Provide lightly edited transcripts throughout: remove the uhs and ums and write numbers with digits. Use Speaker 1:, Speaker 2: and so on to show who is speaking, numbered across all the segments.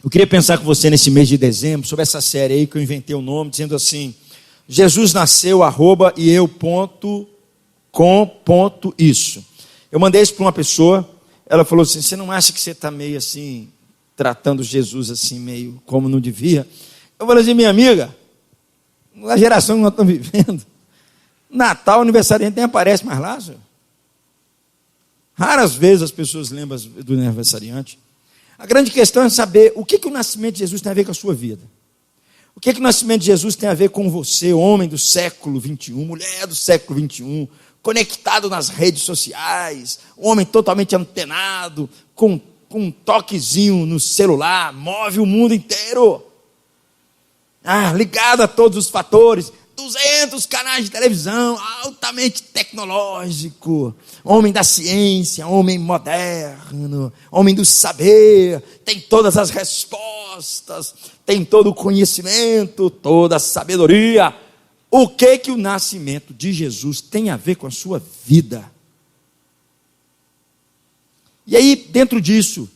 Speaker 1: Eu queria pensar com você nesse mês de dezembro, sobre essa série aí que eu inventei o nome, dizendo assim: Jesus nasceu, @ e eu.com.isso. Eu mandei isso para uma pessoa, ela falou assim: você não acha que você está meio assim, tratando Jesus assim, meio como não devia? Eu falei assim: minha amiga, na geração que nós estamos vivendo, Natal, aniversariante nem aparece mais lá, senhor. Raras vezes as pessoas lembram do aniversariante. A grande questão é saber o que o nascimento de Jesus tem a ver com a sua vida. O que o nascimento de Jesus tem a ver com você, homem do século 21, mulher do século 21, conectado nas redes sociais, homem totalmente antenado, com um toquezinho no celular, move o mundo inteiro. Ligado a todos os fatores, 200 canais de televisão, altamente tecnológico, homem da ciência, homem moderno, homem do saber, tem todas as respostas, tem todo o conhecimento, toda a sabedoria. O que o nascimento de Jesus tem a ver com a sua vida? E aí, dentro disso,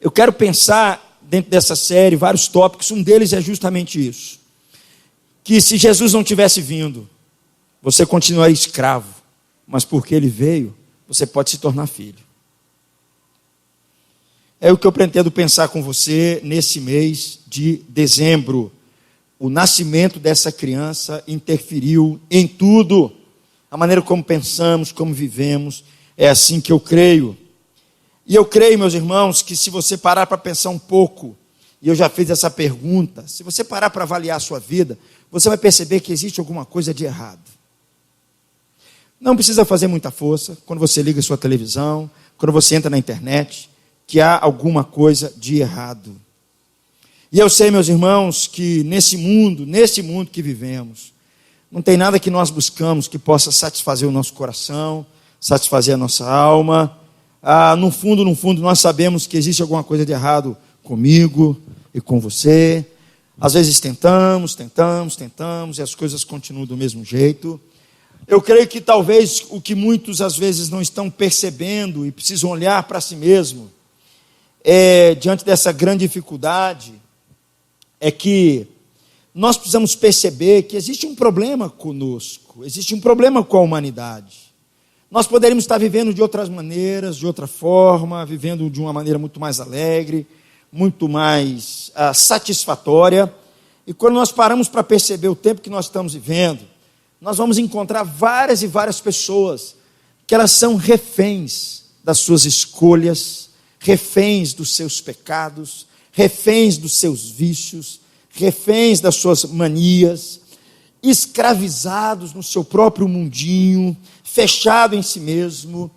Speaker 1: eu quero pensar, dentro dessa série, vários tópicos. Um deles é justamente isso: que se Jesus não tivesse vindo, você continuaria escravo, mas porque ele veio, você pode se tornar filho. É o que eu pretendo pensar com você nesse mês de dezembro. O nascimento dessa criança interferiu em tudo, a maneira como pensamos, como vivemos. É assim que eu creio. E eu creio, meus irmãos, que se você parar para pensar um pouco, e eu já fiz essa pergunta, se você parar para avaliar a sua vida, você vai perceber que existe alguma coisa de errado. Não precisa fazer muita força quando você liga a sua televisão, quando você entra na internet, que há alguma coisa de errado. E eu sei, meus irmãos, que nesse mundo que vivemos, não tem nada que nós buscamos que possa satisfazer o nosso coração, satisfazer a nossa alma. No fundo, nós sabemos que existe alguma coisa de errado comigo e com você. Às vezes tentamos, e as coisas continuam do mesmo jeito. Eu creio que talvez o que muitos às vezes não estão percebendo e precisam olhar para si mesmo, diante dessa grande dificuldade, é que nós precisamos perceber que existe um problema conosco, existe um problema com a humanidade. Nós poderíamos estar vivendo de outras maneiras, de outra forma, vivendo de uma maneira muito mais alegre, muito mais satisfatória. E quando nós paramos para perceber o tempo que nós estamos vivendo, nós vamos encontrar várias e várias pessoas que elas são reféns das suas escolhas, reféns dos seus pecados, reféns dos seus vícios, reféns das suas manias, escravizados no seu próprio mundinho, fechado em si mesmo.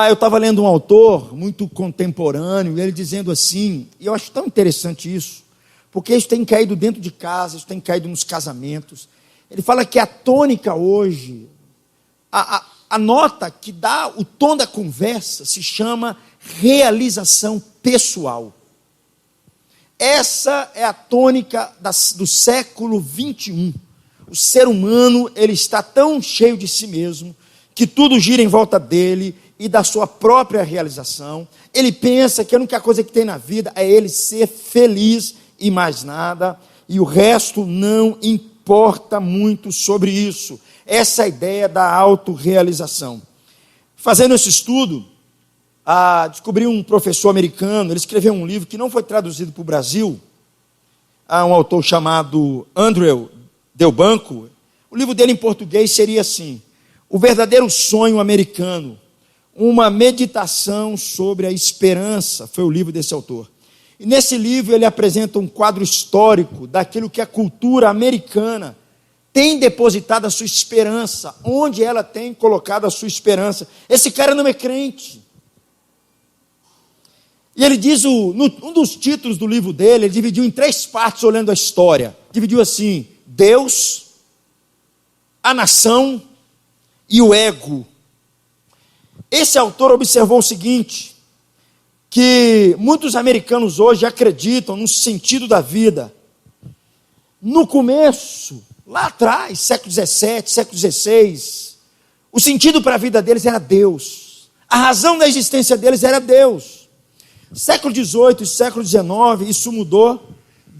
Speaker 1: Eu estava lendo um autor muito contemporâneo, ele dizendo assim, e eu acho tão interessante isso, porque isso tem caído dentro de casa, isso tem caído nos casamentos. Ele fala que a tônica hoje, a nota que dá o tom da conversa se chama realização pessoal. Essa é a tônica do século 21. O ser humano, ele está tão cheio de si mesmo, que tudo gira em volta dele e da sua própria realização. Ele pensa que a única coisa que tem na vida é ele ser feliz e mais nada, e o resto não importa muito sobre isso. Essa é a ideia da autorrealização. Fazendo esse estudo, descobri um professor americano, ele escreveu um livro que não foi traduzido para o Brasil, um autor chamado Andrew Delbanco. O livro dele em português seria assim: O Verdadeiro Sonho Americano, uma meditação sobre a esperança, foi o livro desse autor. E nesse livro ele apresenta um quadro histórico daquilo que a cultura americana tem depositado a sua esperança, onde ela tem colocado a sua esperança. Esse cara não é crente. E ele diz, um dos títulos do livro dele, ele dividiu em 3 partes olhando a história. Dividiu assim: Deus, a nação e o ego. Esse autor observou o seguinte, que muitos americanos hoje acreditam no sentido da vida. No começo, lá atrás, século XVII, século XVI, o sentido para a vida deles era Deus. A razão da existência deles era Deus. Século XVIII e século XIX, isso mudou.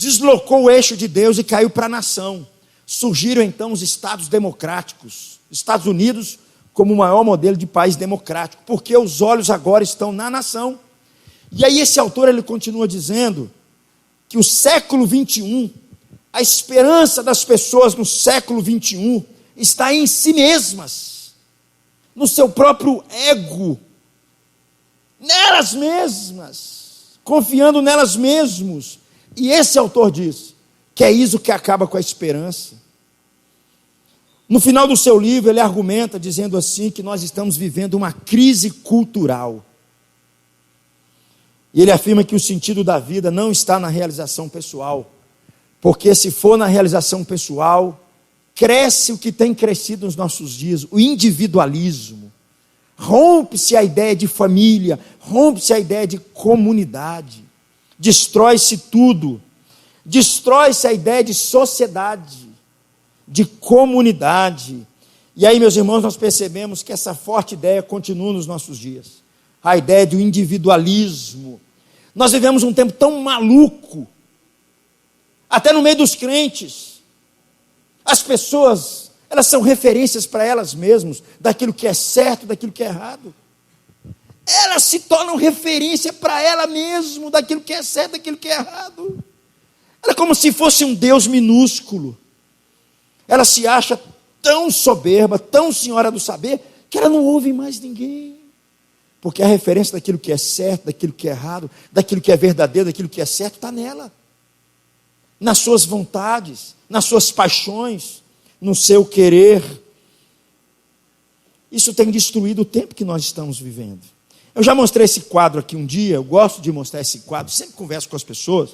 Speaker 1: deslocou o eixo de Deus e caiu para a nação. Surgiram então os estados democráticos, Estados Unidos como o maior modelo de país democrático, porque os olhos agora estão na nação. E aí esse autor ele continua dizendo que o século 21, a esperança das pessoas no século 21 está em si mesmas, no seu próprio ego, nelas mesmas, confiando nelas mesmas. E esse autor diz que é isso que acaba com a esperança. No final do seu livro, ele argumenta dizendo assim que nós estamos vivendo uma crise cultural. E ele afirma que o sentido da vida não está na realização pessoal, porque se for na realização pessoal, cresce o que tem crescido nos nossos dias, o individualismo. Rompe-se a ideia de família, rompe-se a ideia de comunidade, destrói-se tudo, destrói-se a ideia de sociedade, de comunidade. E aí, meus irmãos, nós percebemos que essa forte ideia continua nos nossos dias, a ideia do individualismo. Nós vivemos um tempo tão maluco, até no meio dos crentes, as pessoas, elas são referências para elas mesmas, daquilo que é certo, daquilo que é errado. Elas se tornam referência para ela mesma, daquilo que é certo, daquilo que é errado. Ela é como se fosse um Deus minúsculo. Ela se acha tão soberba, tão senhora do saber, que ela não ouve mais ninguém. Porque a referência daquilo que é certo, daquilo que é errado, daquilo que é verdadeiro, daquilo que é certo, está nela. Nas suas vontades, nas suas paixões, no seu querer. Isso tem destruído o tempo que nós estamos vivendo. Eu já mostrei esse quadro aqui um dia, eu gosto de mostrar esse quadro, sempre converso com as pessoas.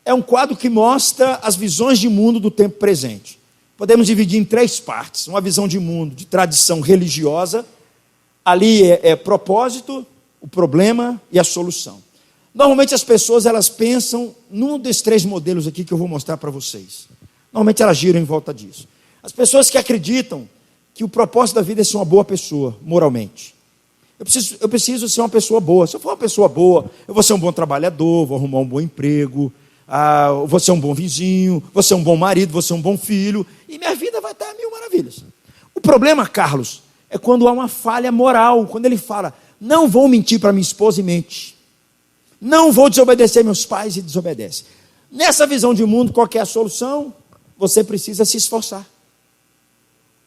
Speaker 1: É um quadro que mostra as visões de mundo do tempo presente. Podemos dividir em 3 partes. Uma visão de mundo de tradição religiosa. Ali é propósito, o problema e a solução. Normalmente as pessoas elas pensam num desses 3 modelos aqui que eu vou mostrar para vocês. Normalmente elas giram em volta disso. As pessoas que acreditam que o propósito da vida é ser uma boa pessoa, moralmente. Eu preciso ser uma pessoa boa. Se eu for uma pessoa boa, eu vou ser um bom trabalhador, vou arrumar um bom emprego, vou ser um bom vizinho, vou ser um bom marido, vou ser um bom filho, e minha vida vai estar a 1000 maravilhas. O problema, Carlos, é quando há uma falha moral, quando ele fala, não vou mentir para minha esposa e mente, não vou desobedecer meus pais e desobedece. Nessa visão de mundo, qual que é a solução? Você precisa se esforçar.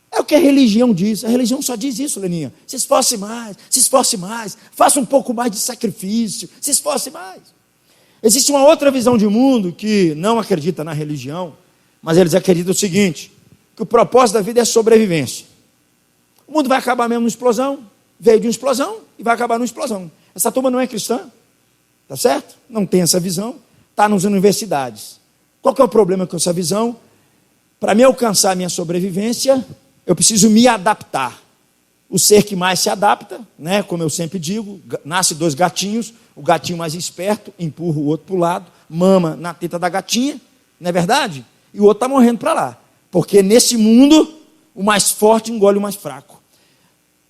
Speaker 1: É o que a religião diz. A religião só diz isso, Leninha. Se esforce mais, faça um pouco mais de sacrifício, se esforce mais. Existe uma outra visão de mundo que não acredita na religião, mas eles acreditam o seguinte, que o propósito da vida é sobrevivência. O mundo vai acabar mesmo numa explosão, veio de uma explosão e vai acabar numa explosão. Essa turma não é cristã, tá certo? Não tem essa visão, está nas universidades. Qual que é o problema com essa visão? Para me alcançar a minha sobrevivência, eu preciso me adaptar. O ser que mais se adapta, né, como eu sempre digo, nasce 2 gatinhos, o gatinho mais esperto empurra o outro para o lado, mama na teta da gatinha, não é verdade? E o outro está morrendo para lá. Porque nesse mundo, o mais forte engole o mais fraco.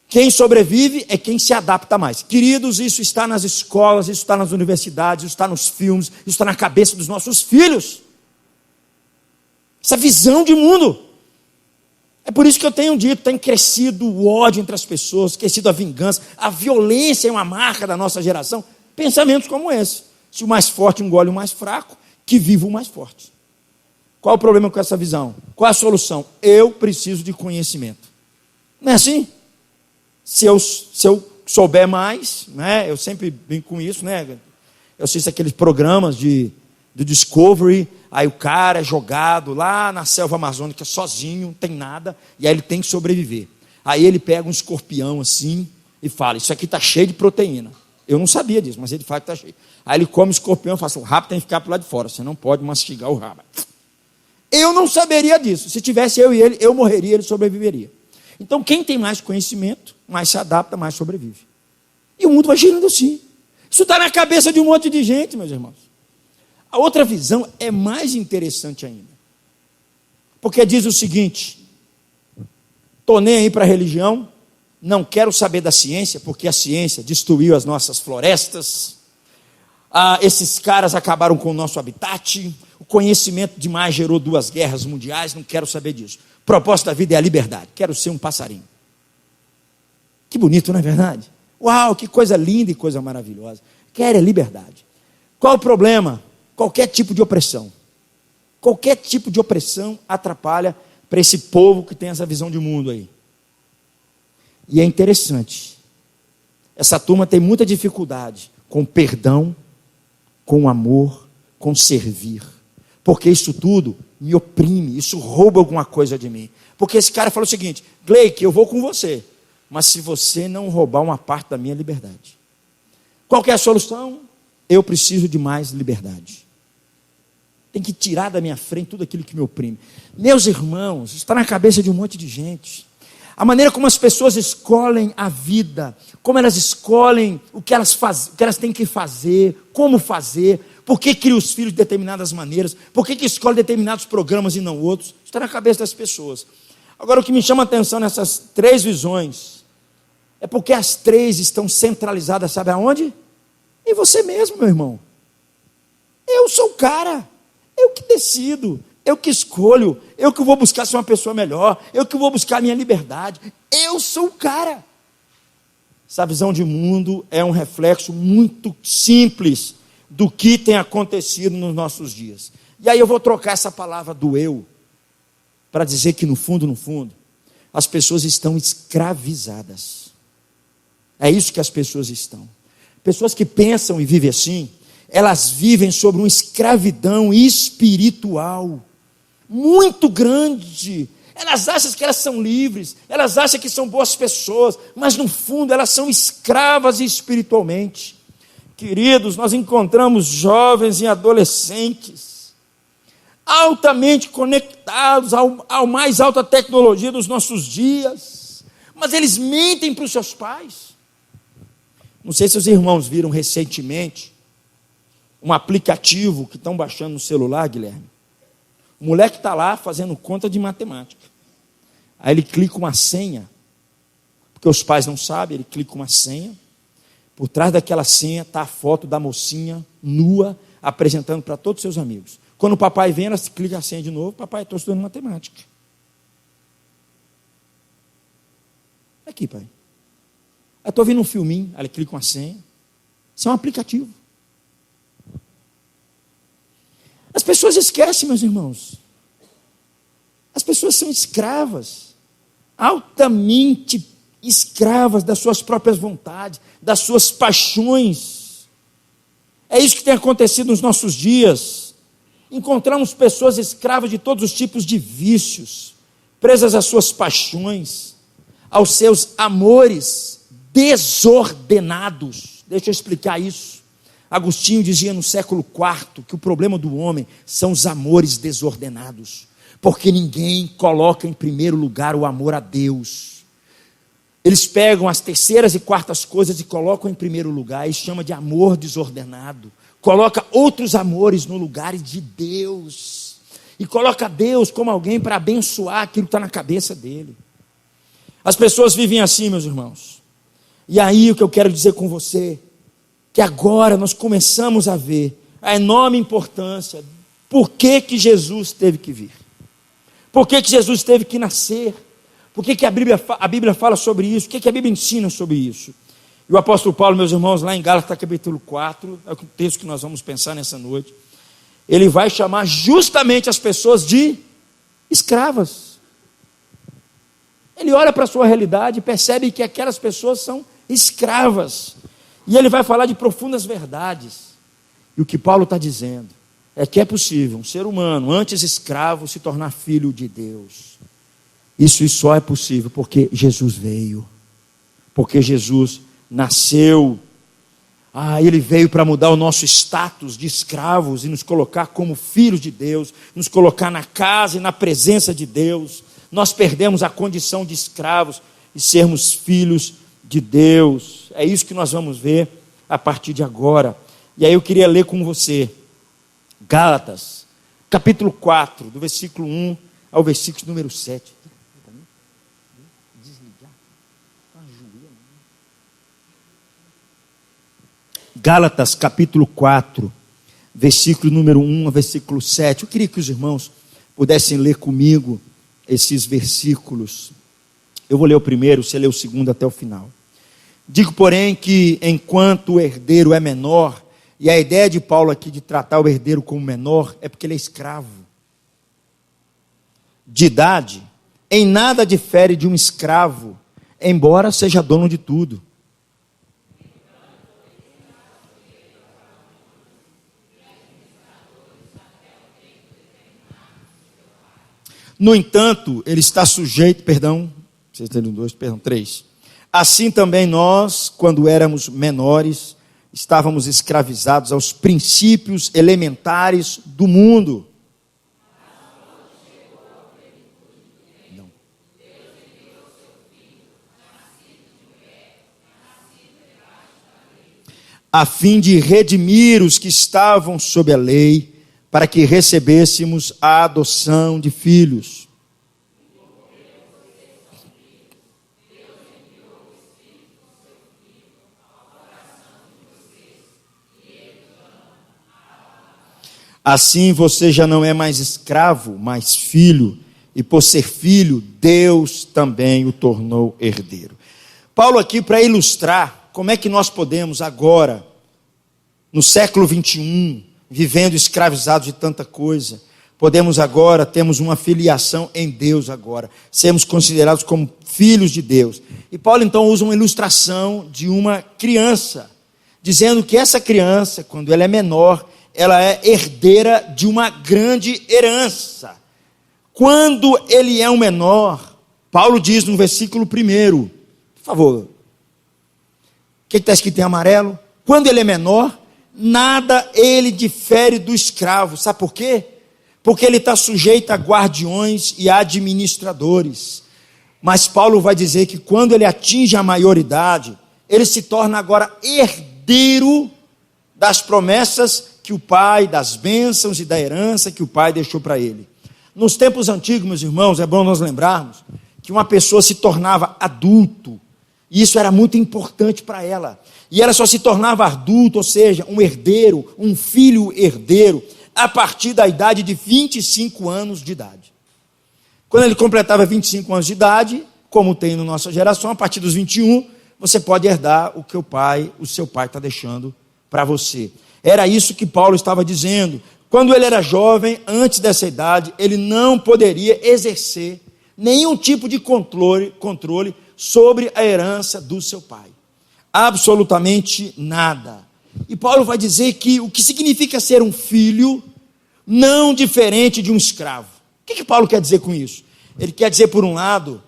Speaker 1: Quem sobrevive é quem se adapta mais. Queridos, isso está nas escolas, isso está nas universidades, isso está nos filmes, isso está na cabeça dos nossos filhos. Essa visão de mundo. É por isso que eu tenho dito, tem crescido o ódio entre as pessoas, crescido a vingança, a violência é uma marca da nossa geração. Pensamentos como esse. Se o mais forte engole o mais fraco, que viva o mais forte. Qual o problema com essa visão? Qual a solução? Eu preciso de conhecimento. Não é assim? Se eu souber mais, né, eu sempre brinco com isso, né? Eu assisto aqueles programas do Discovery, aí o cara é jogado lá na selva amazônica sozinho, não tem nada, e aí ele tem que sobreviver. Aí ele pega um escorpião assim e fala, isso aqui está cheio de proteína. Eu não sabia disso, mas ele fala que está cheio. Aí ele come o escorpião e fala assim, o rabo tem que ficar para o lado de fora, você não pode mastigar o rabo. Eu não saberia disso. Se tivesse eu e ele, eu morreria, ele sobreviveria. Então quem tem mais conhecimento, mais se adapta, mais sobrevive. E o mundo vai girando assim. Isso está na cabeça de um monte de gente, meus irmãos. A outra visão é mais interessante ainda. Porque diz o seguinte, estou nem aí para a religião, não quero saber da ciência, porque a ciência destruiu as nossas florestas, Esses caras acabaram com o nosso habitat. O conhecimento demais gerou 2 guerras mundiais. Não quero saber disso. O propósito da vida é a liberdade. Quero ser um passarinho. Que bonito, não é verdade? Uau, que coisa linda e coisa maravilhosa. Quero é liberdade. Qual o problema? Qualquer tipo de opressão. Qualquer tipo de opressão atrapalha para esse povo que tem essa visão de mundo aí. E é interessante. Essa turma tem muita dificuldade com perdão, com amor, com servir. Porque isso tudo me oprime, isso rouba alguma coisa de mim. Porque esse cara falou o seguinte: Gleick, eu vou com você, mas se você não roubar uma parte da minha liberdade. Qual que é a solução? Eu preciso de mais liberdade. Tem que tirar da minha frente tudo aquilo que me oprime. Meus irmãos, isso está na cabeça de um monte de gente. A maneira como as pessoas escolhem a vida, como elas escolhem o que elas têm que fazer, como fazer, por que criam os filhos de determinadas maneiras, por que escolhem determinados programas e não outros, isso está na cabeça das pessoas. Agora, o que me chama a atenção nessas 3 visões, é porque as 3 estão centralizadas, sabe aonde? Em você mesmo, meu irmão. Eu sou o cara, eu que decido, eu que escolho, eu que vou buscar ser uma pessoa melhor, eu que vou buscar a minha liberdade, eu sou o cara. Essa visão de mundo é um reflexo muito simples do que tem acontecido nos nossos dias. E aí eu vou trocar essa palavra do eu, para dizer que no fundo, as pessoas estão escravizadas. É isso que as pessoas estão. Pessoas que pensam e vivem assim, elas vivem sobre uma escravidão espiritual muito grande. Elas acham que elas são livres, elas acham que são boas pessoas, mas no fundo elas são escravas espiritualmente. Queridos, nós encontramos jovens e adolescentes altamente conectados ao mais alta tecnologia dos nossos dias, mas eles mentem para os seus pais. Não sei se os irmãos viram recentemente um aplicativo que estão baixando no celular, Guilherme. O moleque está lá fazendo conta de matemática. Aí ele clica uma senha, porque os pais não sabem, ele clica uma senha. Por trás daquela senha está a foto da mocinha nua, apresentando para todos os seus amigos. Quando o papai vem, ela clica a senha de novo: papai, estou estudando matemática. Aqui, pai. Eu estou vendo um filminho, aí ele clica uma senha. Isso é um aplicativo. As pessoas esquecem, meus irmãos. As pessoas são escravas, altamente escravas das suas próprias vontades, das suas paixões. É isso que tem acontecido nos nossos dias. Encontramos pessoas escravas de todos os tipos de vícios, presas às suas paixões, aos seus amores desordenados. Deixa eu explicar isso. Agostinho dizia no século IV que o problema do homem são os amores desordenados, porque ninguém coloca em primeiro lugar o amor a Deus. Eles pegam as terceiras e quartas coisas e colocam em primeiro lugar, e chama de amor desordenado. Coloca outros amores no lugar de Deus, e coloca Deus como alguém para abençoar aquilo que está na cabeça dele. As pessoas vivem assim, meus irmãos. E aí o que eu quero dizer com você, que agora nós começamos a ver a enorme importância, por que Jesus teve que vir, por que Jesus teve que nascer, por que a Bíblia fala sobre isso, o que a Bíblia ensina sobre isso. E o apóstolo Paulo, meus irmãos, lá em Gálatas capítulo 4, é o texto que nós vamos pensar nessa noite, ele vai chamar justamente as pessoas de escravas. Ele olha para a sua realidade e percebe que aquelas pessoas são escravas. E ele vai falar de profundas verdades. E o que Paulo está dizendo é que é possível um ser humano, antes escravo, se tornar filho de Deus. Isso só é possível porque Jesus veio. Porque Jesus nasceu. Ele veio para mudar o nosso status de escravos e nos colocar como filhos de Deus, nos colocar na casa e na presença de Deus. Nós perdemos a condição de escravos e sermos filhos de Deus. É isso que nós vamos ver a partir de agora. E aí eu queria ler com você Gálatas, capítulo 4, do versículo 1 ao versículo número 7. Gálatas capítulo 4, versículo número 1 a versículo 7. Eu queria que os irmãos pudessem ler comigo esses versículos. Eu vou ler o primeiro, você lê o segundo até o final. Digo, porém, que enquanto o herdeiro é menor, e a ideia de Paulo aqui de tratar o herdeiro como menor, é porque ele é escravo. De idade, em nada difere de um escravo, embora seja dono de tudo. No entanto, ele está sujeito, 3. Assim também nós, quando éramos menores, estávamos escravizados aos princípios elementares do mundo. Não. A fim de redimir os que estavam sob a lei, para que recebêssemos a adoção de filhos. Assim você já não é mais escravo, mas filho, e por ser filho, Deus também o tornou herdeiro. Paulo aqui, para ilustrar como é que nós podemos agora, no século 21, vivendo escravizados de tanta coisa, podemos agora, temos uma filiação em Deus agora, sermos considerados como filhos de Deus. E Paulo então usa uma ilustração de uma criança, dizendo que essa criança, quando ela é menor, ela é herdeira de uma grande herança. Quando ele é um menor, Paulo diz no versículo 1, por favor, o que está escrito em amarelo? Quando ele é menor, nada ele difere do escravo. Sabe por quê? Porque ele está sujeito a guardiões e administradores. Mas Paulo vai dizer que quando ele atinge a maioridade, ele se torna agora herdeiro das promessas que o pai, das bênçãos e da herança que o pai deixou para ele. Nos tempos antigos, meus irmãos, é bom nós lembrarmos que uma pessoa se tornava adulto, e isso era muito importante para ela. E ela só se tornava adulto, ou seja, um herdeiro, um filho herdeiro, a partir da idade de 25 anos de idade. Quando ele completava 25 anos de idade, como tem na nossa geração, a partir dos 21, você pode herdar o que o seu pai está deixando para você. Era isso que Paulo estava dizendo. Quando ele era jovem, antes dessa idade, ele não poderia exercer nenhum tipo de controle sobre a herança do seu pai. Absolutamente nada. E Paulo vai dizer que o que significa ser um filho, não diferente de um escravo. O que Paulo quer dizer com isso? Ele quer dizer, por um lado,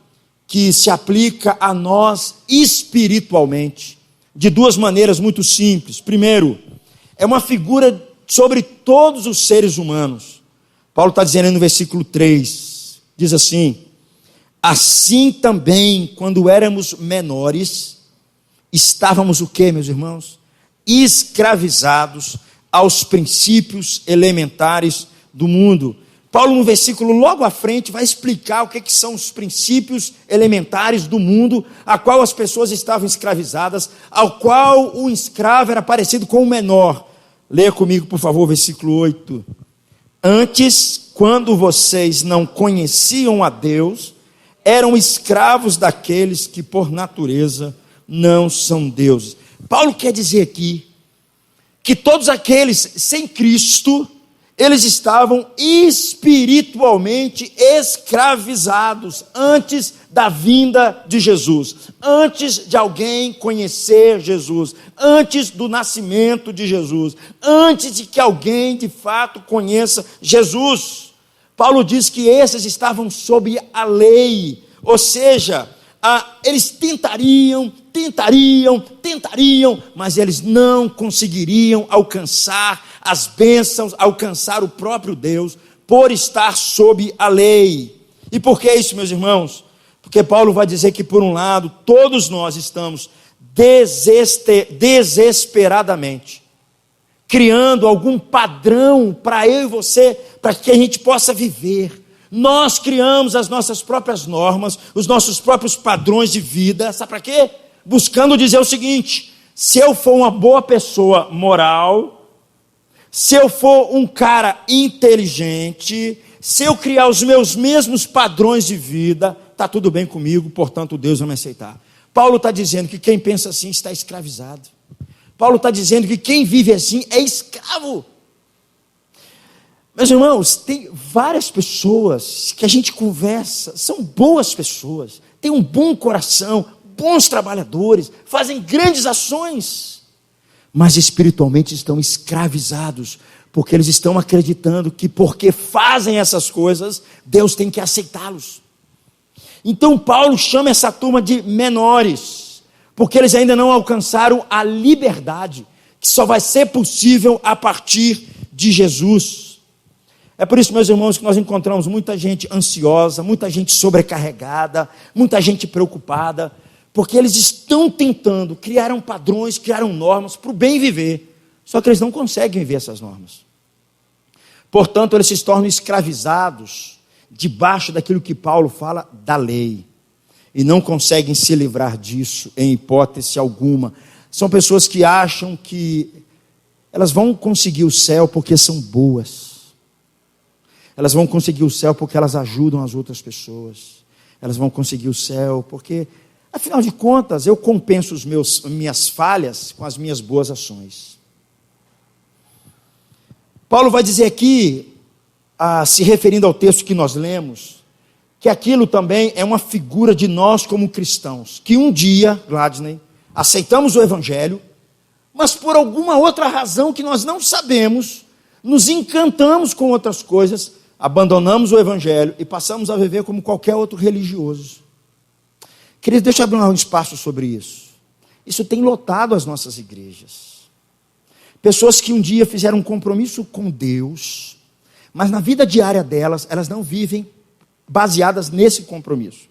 Speaker 1: que se aplica a nós espiritualmente, de duas maneiras muito simples. Primeiro, é uma figura sobre todos os seres humanos. Paulo está dizendo no versículo 3, diz assim: assim também, quando éramos menores, estávamos o quê, meus irmãos? Escravizados aos princípios elementares do mundo. Paulo, no versículo logo à frente, vai explicar o que são os princípios elementares do mundo, a qual as pessoas estavam escravizadas, ao qual o escravo era parecido com o menor. Leia comigo, por favor, versículo 8. Antes, quando vocês não conheciam a Deus, eram escravos daqueles que por natureza não são deuses. Paulo quer dizer aqui que todos aqueles sem Cristo, eles estavam espiritualmente escravizados antes da vinda de Jesus, antes de alguém conhecer Jesus, antes do nascimento de Jesus, antes de que alguém de fato conheça Jesus. Paulo diz que esses estavam sob a lei, ou seja, eles tentariam, mas eles não conseguiriam alcançar as bênçãos, alcançar o próprio Deus, por estar sob a lei. E por que isso, meus irmãos? Porque Paulo vai dizer que, por um lado, todos nós estamos desesperadamente criando algum padrão para eu e você, para que a gente possa viver. Nós criamos as nossas próprias normas, os nossos próprios padrões de vida. Sabe para quê? Buscando dizer o seguinte: se eu for uma boa pessoa moral, se eu for um cara inteligente, se eu criar os meus mesmos padrões de vida, está tudo bem comigo, portanto Deus vai me aceitar. Paulo está dizendo que quem pensa assim está escravizado. Paulo está dizendo que quem vive assim é escravo. Meus irmãos, tem várias pessoas que a gente conversa, são boas pessoas, têm um bom coração, bons trabalhadores, fazem grandes ações, mas espiritualmente estão escravizados, porque eles estão acreditando que porque fazem essas coisas, Deus tem que aceitá-los. Então Paulo chama essa turma de menores, porque eles ainda não alcançaram a liberdade, que só vai ser possível a partir de Jesus. É por isso, meus irmãos, que nós encontramos muita gente ansiosa, muita gente sobrecarregada, muita gente preocupada, porque eles estão tentando, criaram padrões, criaram normas para o bem viver, só que eles não conseguem viver essas normas. Portanto, eles se tornam escravizados debaixo daquilo que Paulo fala da lei, e não conseguem se livrar disso em hipótese alguma. São pessoas que acham que elas vão conseguir o céu porque são boas. Elas vão conseguir o céu porque elas ajudam as outras pessoas. Elas vão conseguir o céu porque, afinal de contas, eu compenso minhas falhas com as minhas boas ações. Paulo vai dizer aqui, se referindo ao texto que nós lemos, que aquilo também é uma figura de nós como cristãos, que um dia, Gladney, aceitamos o Evangelho, mas por alguma outra razão que nós não sabemos, nos encantamos com outras coisas, abandonamos o Evangelho e passamos a viver como qualquer outro religioso. Querido, deixa eu abrir um espaço sobre isso. Isso tem lotado as nossas igrejas. Pessoas que um dia fizeram um compromisso com Deus, mas na vida diária delas, elas não vivem baseadas nesse compromisso.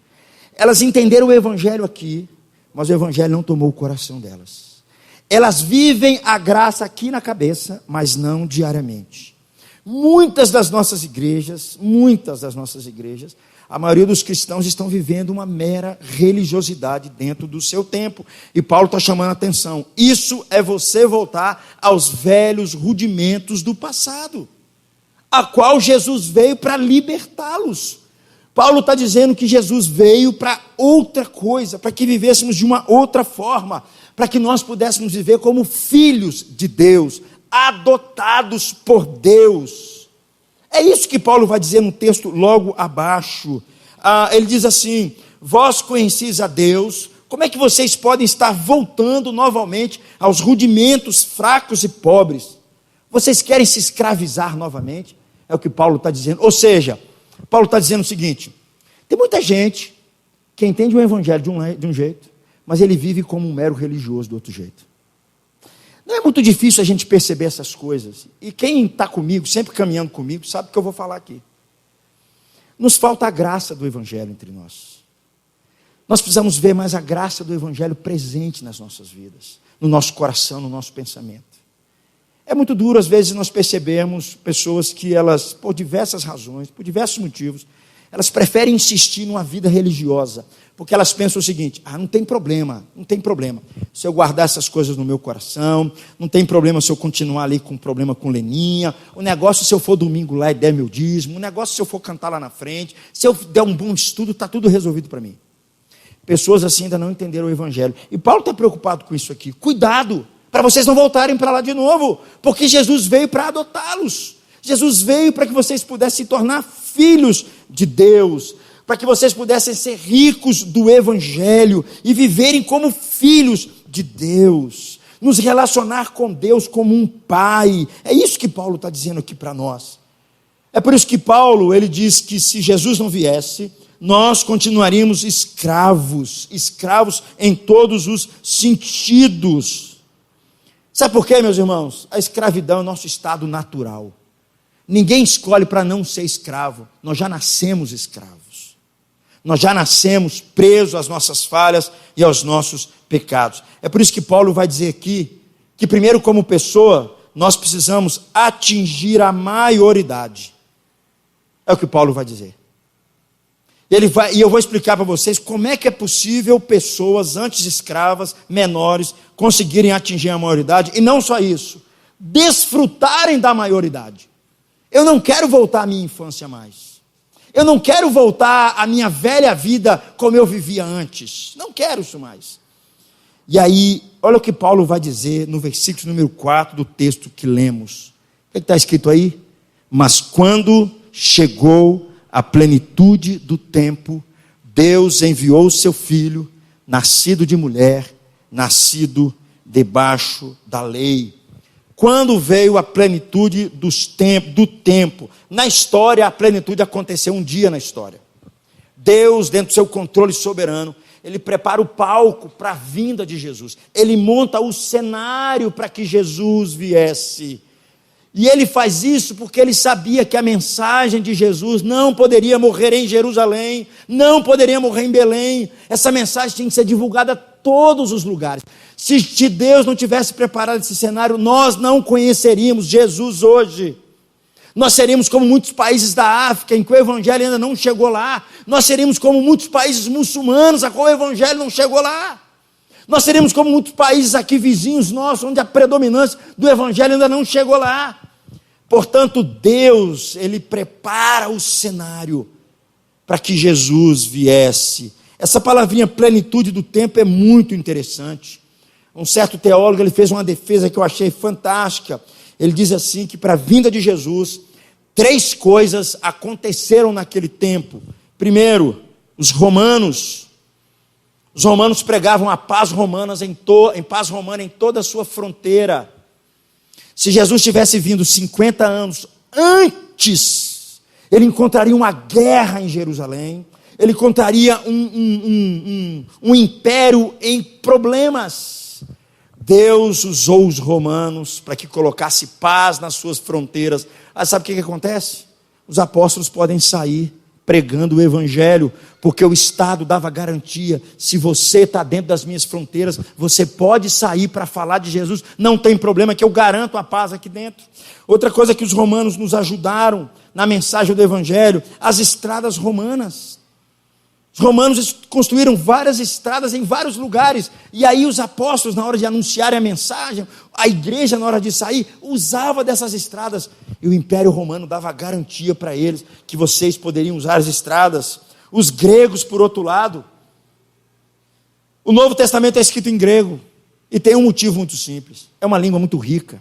Speaker 1: Elas entenderam o Evangelho aqui, mas o Evangelho não tomou o coração delas. Elas vivem a graça aqui na cabeça, mas não diariamente. Muitas das nossas igrejas, a maioria dos cristãos estão vivendo uma mera religiosidade dentro do seu tempo. E Paulo está chamando a atenção. Isso é você voltar aos velhos rudimentos do passado, a qual Jesus veio para libertá-los. Paulo está dizendo que Jesus veio para outra coisa, para que vivêssemos de uma outra forma, para que nós pudéssemos viver como filhos de Deus, adotados por Deus. É isso que Paulo vai dizer no texto logo abaixo. Ele diz assim: vós conhecis a Deus, como é que vocês podem estar voltando novamente aos rudimentos fracos e pobres? Vocês querem se escravizar novamente? É o que Paulo está dizendo. Ou seja, Paulo está dizendo o seguinte: tem muita gente que entende o Evangelho de um jeito, mas ele vive como um mero religioso do outro jeito. Não é muito difícil a gente perceber essas coisas. E quem está comigo, sempre caminhando comigo, sabe o que eu vou falar aqui. Nos falta a graça do Evangelho entre nós. Nós precisamos ver mais a graça do Evangelho presente nas nossas vidas, no nosso coração, no nosso pensamento. É muito duro, às vezes, nós percebemos pessoas que elas, por diversas razões, por diversos motivos, elas preferem insistir numa vida religiosa, porque elas pensam o seguinte: não tem problema, se eu guardar essas coisas no meu coração, não tem problema se eu continuar ali com problema com leninha, o negócio se eu for domingo lá e der meu dízimo, o negócio se eu for cantar lá na frente, se eu der um bom estudo, está tudo resolvido para mim. Pessoas assim ainda não entenderam o Evangelho, e Paulo está preocupado com isso aqui. Cuidado, para vocês não voltarem para lá de novo, porque Jesus veio para adotá-los. Jesus veio para que vocês pudessem se tornar filhos de Deus, para que vocês pudessem ser ricos do Evangelho e viverem como filhos de Deus, nos relacionar com Deus como um pai. É isso que Paulo está dizendo aqui para nós. É por isso que Paulo, ele diz que se Jesus não viesse, nós continuaríamos escravos em todos os sentidos. Sabe por quê, meus irmãos? A escravidão é o nosso estado natural. Ninguém escolhe para não ser escravo. Nós já nascemos escravos. Nós já nascemos presos às nossas falhas e aos nossos pecados. É por isso que Paulo vai dizer aqui que primeiro, como pessoa, nós precisamos atingir a maioridade. É o que Paulo vai dizer. E eu vou explicar para vocês como é que é possível pessoas antes escravas, menores, conseguirem atingir a maioridade, e não só isso, desfrutarem da maioridade. Eu não quero voltar à minha infância mais. Eu não quero voltar à minha velha vida como eu vivia antes. Não quero isso mais. E aí, olha o que Paulo vai dizer no versículo número 4 do texto que lemos. O que está escrito aí? Mas quando chegou a plenitude do tempo, Deus enviou o seu filho, nascido de mulher, nascido debaixo da lei. Quando veio a plenitude do tempo, na história a plenitude aconteceu um dia na história. Deus, dentro do seu controle soberano, Ele prepara o palco para a vinda de Jesus. Ele monta o cenário para que Jesus viesse. E Ele faz isso porque Ele sabia que a mensagem de Jesus não poderia morrer em Jerusalém, não poderia morrer em Belém. Essa mensagem tinha que ser divulgada a todos os lugares. Se Deus não tivesse preparado esse cenário, nós não conheceríamos Jesus hoje. Nós seríamos como muitos países da África, em que o Evangelho ainda não chegou lá. Nós seríamos como muitos países muçulmanos, a qual o Evangelho não chegou lá. Nós seríamos como muitos países aqui vizinhos nossos, onde a predominância do Evangelho ainda não chegou lá. Portanto, Deus, Ele prepara o cenário para que Jesus viesse. Essa palavrinha plenitude do tempo é muito interessante. Um certo teólogo, ele fez uma defesa que eu achei fantástica. Ele diz assim, que para a vinda de Jesus, 3 coisas aconteceram naquele tempo. Primeiro, os romanos pregavam a paz romana em toda a sua fronteira. Se Jesus tivesse vindo 50 anos antes, ele encontraria uma guerra em Jerusalém, ele encontraria um império em problemas. Deus usou os romanos para que colocasse paz nas suas fronteiras. Sabe o que acontece? Os apóstolos podem sair pregando o Evangelho, porque o Estado dava garantia. Se você está dentro das minhas fronteiras, você pode sair para falar de Jesus, não tem problema, que eu garanto a paz aqui dentro. Outra coisa que os romanos nos ajudaram na mensagem do Evangelho, as estradas romanas. Os romanos construíram várias estradas em vários lugares, e aí os apóstolos, na hora de anunciarem a mensagem, a igreja, na hora de sair, usava dessas estradas, e o Império Romano dava garantia para eles, que vocês poderiam usar as estradas. Os gregos, por outro lado, o Novo Testamento é escrito em grego, e tem um motivo muito simples: é uma língua muito rica,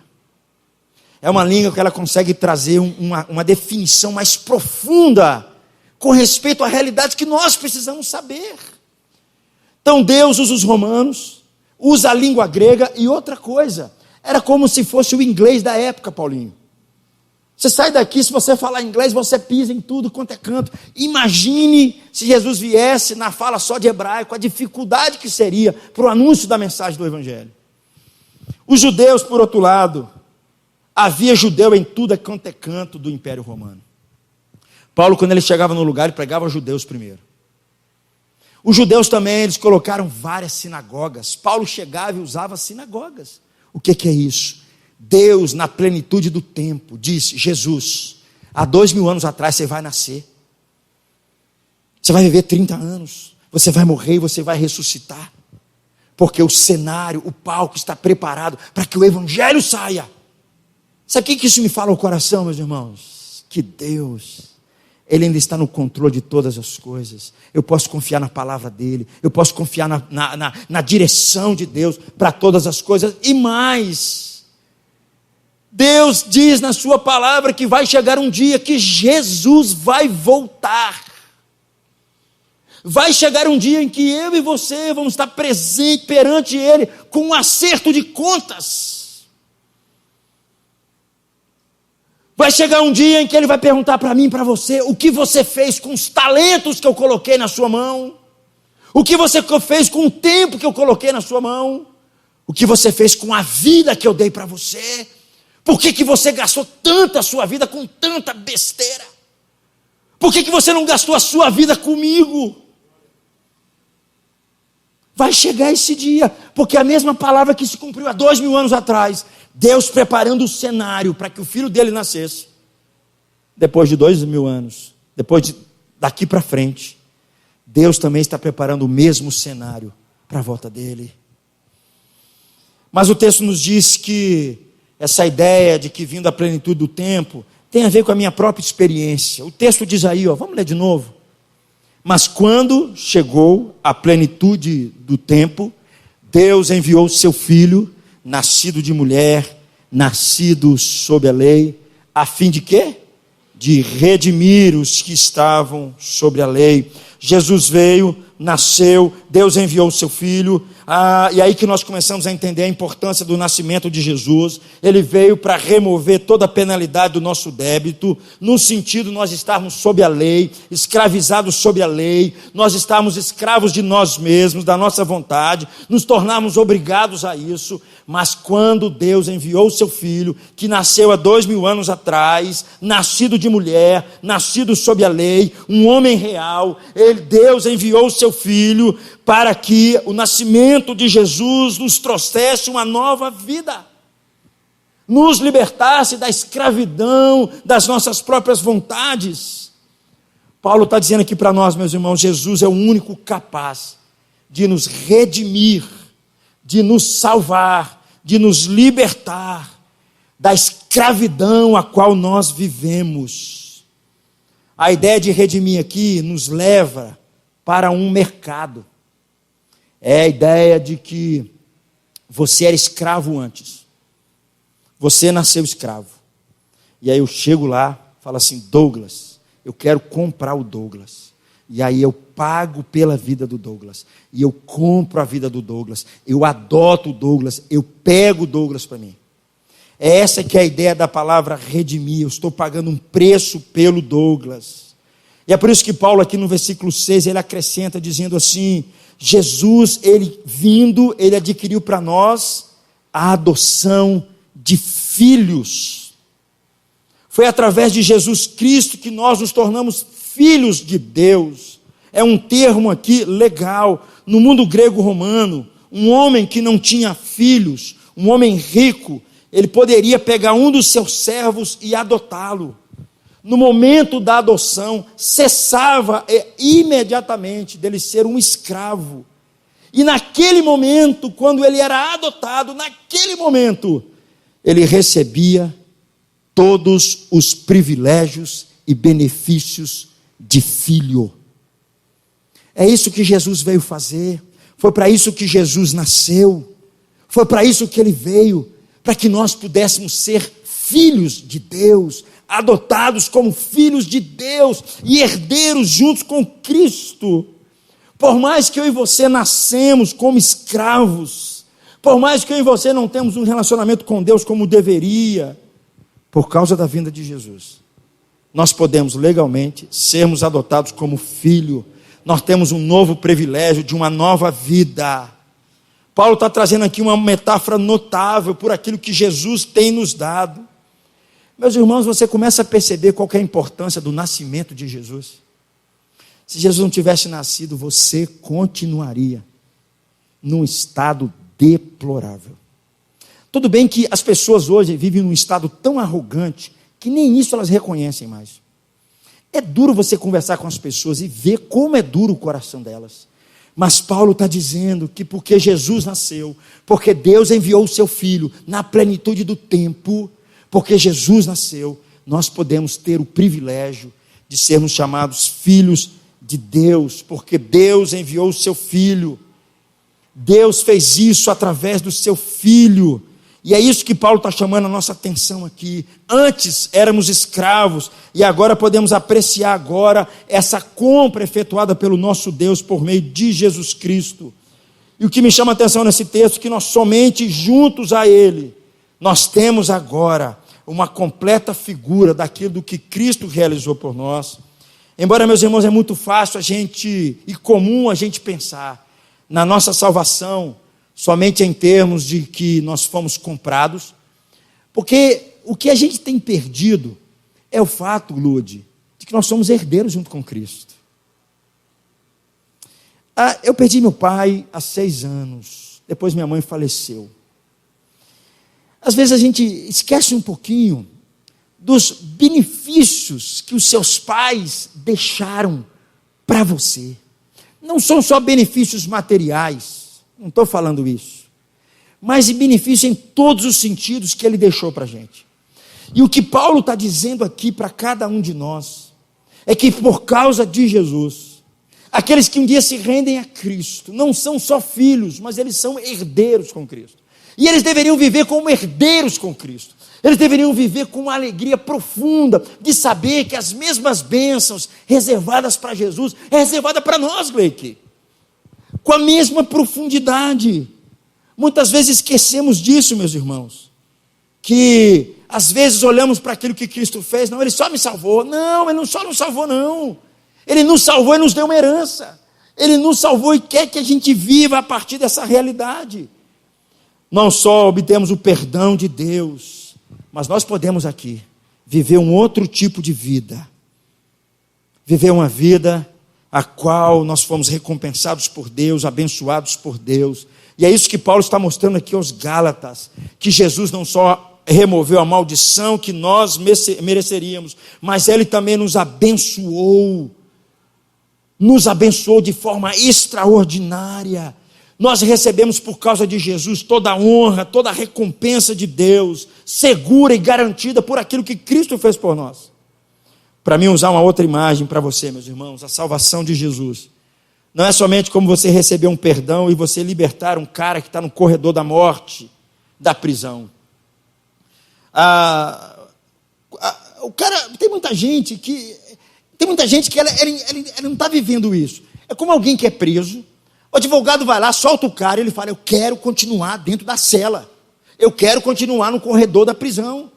Speaker 1: é uma língua que ela consegue trazer uma definição mais profunda, com respeito à realidade que nós precisamos saber. Então Deus usa os romanos, usa a língua grega, e outra coisa, era como se fosse o inglês da época, Paulinho. Você sai daqui, se você falar inglês, você pisa em tudo quanto é canto. Imagine se Jesus viesse na fala só de hebraico, a dificuldade que seria para o anúncio da mensagem do Evangelho. Os judeus, por outro lado, havia judeu em tudo quanto é canto do Império Romano. Paulo, quando ele chegava no lugar, ele pregava aos judeus primeiro. Os judeus também, eles colocaram várias sinagogas. Paulo chegava e usava sinagogas. O que é isso? Deus, na plenitude do tempo, disse: Jesus, há 2000 anos atrás você vai nascer. Você vai viver 30 anos. Você vai morrer e você vai ressuscitar. Porque o cenário, o palco está preparado para que o Evangelho saia. Sabe o que isso me fala ao coração, meus irmãos? Que Deus, Ele ainda está no controle de todas as coisas. Eu posso confiar na palavra dEle. Eu posso confiar na direção de Deus para todas as coisas. E mais, Deus diz na sua palavra que vai chegar um dia que Jesus vai voltar. Vai chegar um dia em que eu e você vamos estar presentes perante Ele com um acerto de contas. Vai chegar um dia em que Ele vai perguntar para mim e para você: o que você fez com os talentos que eu coloquei na sua mão? O que você fez com o tempo que eu coloquei na sua mão? O que você fez com a vida que eu dei para você? Por que você gastou tanta sua vida com tanta besteira? Por que você não gastou a sua vida comigo? Vai chegar esse dia, porque a mesma palavra que se cumpriu há 2000 anos atrás, Deus preparando o cenário para que o filho dele nascesse, depois de 2000 anos, daqui para frente, Deus também está preparando o mesmo cenário para a volta dele. Mas o texto nos diz que essa ideia de que vindo a plenitude do tempo tem a ver com a minha própria experiência. O texto diz aí, vamos ler de novo. Mas quando chegou a plenitude do tempo, Deus enviou seu filho, nascido de mulher, nascido sob a lei, a fim de quê? De redimir os que estavam sobre a lei. Jesus veio, nasceu, Deus enviou o seu filho, e aí que nós começamos a entender a importância do nascimento de Jesus. Ele veio para remover toda a penalidade do nosso débito, no sentido de nós estarmos sob a lei, escravizados sob a lei, nós estarmos escravos de nós mesmos, da nossa vontade, nos tornarmos obrigados a isso. Mas quando Deus enviou o seu filho, que nasceu há 2000 anos atrás, nascido de mulher, nascido sob a lei, um homem real, Deus enviou o seu filho para que o nascimento de Jesus nos trouxesse uma nova vida, nos libertasse da escravidão das nossas próprias vontades. Paulo está dizendo aqui para nós, meus irmãos, Jesus é o único capaz de nos redimir, de nos salvar, de nos libertar da escravidão a qual nós vivemos. A ideia de redimir aqui nos leva para um mercado. É a ideia de que você era escravo antes. Você nasceu escravo. E aí eu chego lá, falo assim, Douglas, eu quero comprar o Douglas. E aí eu pago pela vida do Douglas. E eu compro a vida do Douglas. Eu adoto o Douglas. Eu pego o Douglas para mim. Essa que é a ideia da palavra redimir. Eu estou pagando um preço pelo Douglas. E é por isso que Paulo aqui no versículo 6, ele acrescenta dizendo assim, Jesus, ele vindo, ele adquiriu para nós a adoção de filhos. Foi através de Jesus Cristo que nós nos tornamos filhos de Deus. É um termo aqui legal. No mundo grego-romano, um homem que não tinha filhos, um homem rico, ele poderia pegar um dos seus servos e adotá-lo. No momento da adoção, cessava imediatamente dele ser um escravo. E naquele momento, quando ele era adotado, naquele momento, ele recebia todos os privilégios e benefícios de filho. É isso que Jesus veio fazer. Foi para isso que Jesus nasceu. Foi para isso que ele veio, para que nós pudéssemos ser filhos de Deus, adotados como filhos de Deus e herdeiros juntos com Cristo. Por mais que eu e você nascemos como escravos, por mais que eu e você não temos um relacionamento com Deus como deveria, por causa da vinda de Jesus, nós podemos legalmente sermos adotados como filho. Nós temos um novo privilégio de uma nova vida. Paulo está trazendo aqui uma metáfora notável por aquilo que Jesus tem nos dado. Meus irmãos, você começa a perceber qual que é a importância do nascimento de Jesus. Se Jesus não tivesse nascido, você continuaria num estado deplorável. Tudo bem que as pessoas hoje vivem num estado tão arrogante que nem isso elas reconhecem mais. É duro você conversar com as pessoas e ver como é duro o coração delas. Mas Paulo está dizendo que porque Jesus nasceu, porque Deus enviou o seu Filho na plenitude do tempo, porque Jesus nasceu, nós podemos ter o privilégio de sermos chamados filhos de Deus, porque Deus enviou o seu Filho. Deus fez isso através do seu Filho. E é isso que Paulo está chamando a nossa atenção aqui. Antes éramos escravos e agora podemos apreciar agora essa compra efetuada pelo nosso Deus por meio de Jesus Cristo. E o que me chama a atenção nesse texto é que nós somente juntos a Ele, nós temos agora uma completa figura daquilo que Cristo realizou por nós. Embora, meus irmãos, é muito fácil e comum a gente pensar na nossa salvação somente em termos de que nós fomos comprados, porque o que a gente tem perdido é o fato, Lude, de que nós somos herdeiros junto com Cristo. Eu perdi meu pai há 6 anos, depois minha mãe faleceu. Às vezes a gente esquece um pouquinho dos benefícios que os seus pais deixaram para você. não são só benefícios materiais, não estou falando isso, mas benefício em todos os sentidos que ele deixou para a gente. E o que Paulo está dizendo aqui para cada um de nós, é que por causa de Jesus, aqueles que um dia se rendem a Cristo, não são só filhos, mas eles são herdeiros com Cristo. E eles deveriam viver como herdeiros com Cristo. Eles deveriam viver com uma alegria profunda de saber que as mesmas bênçãos reservadas para Jesus é reservada para nós, Blake. Com a mesma profundidade. Muitas vezes esquecemos disso, meus irmãos. Que às vezes olhamos para aquilo que Cristo fez. Não, ele só me salvou. Não, ele não só nos salvou, não. Ele nos salvou e nos deu uma herança. Ele nos salvou e quer que a gente viva a partir dessa realidade. Não só obtemos o perdão de Deus, mas nós podemos aqui viver um outro tipo de vida. Viver uma vida a qual nós fomos recompensados por Deus, abençoados por Deus. E é isso que Paulo está mostrando aqui aos Gálatas, que Jesus não só removeu a maldição que nós mereceríamos, mas Ele também nos abençoou de forma extraordinária. Nós recebemos por causa de Jesus toda a honra, toda a recompensa de Deus, segura e garantida por aquilo que Cristo fez por nós. Para mim, usar uma outra imagem para você, meus irmãos, a salvação de Jesus não é somente como você receber um perdão e você libertar um cara que está no corredor da morte, da prisão. O cara, tem muita gente que ela não está vivendo isso. É como alguém que é preso. O advogado vai lá, solta o cara e ele fala: eu quero continuar dentro da cela, eu quero continuar no corredor da prisão.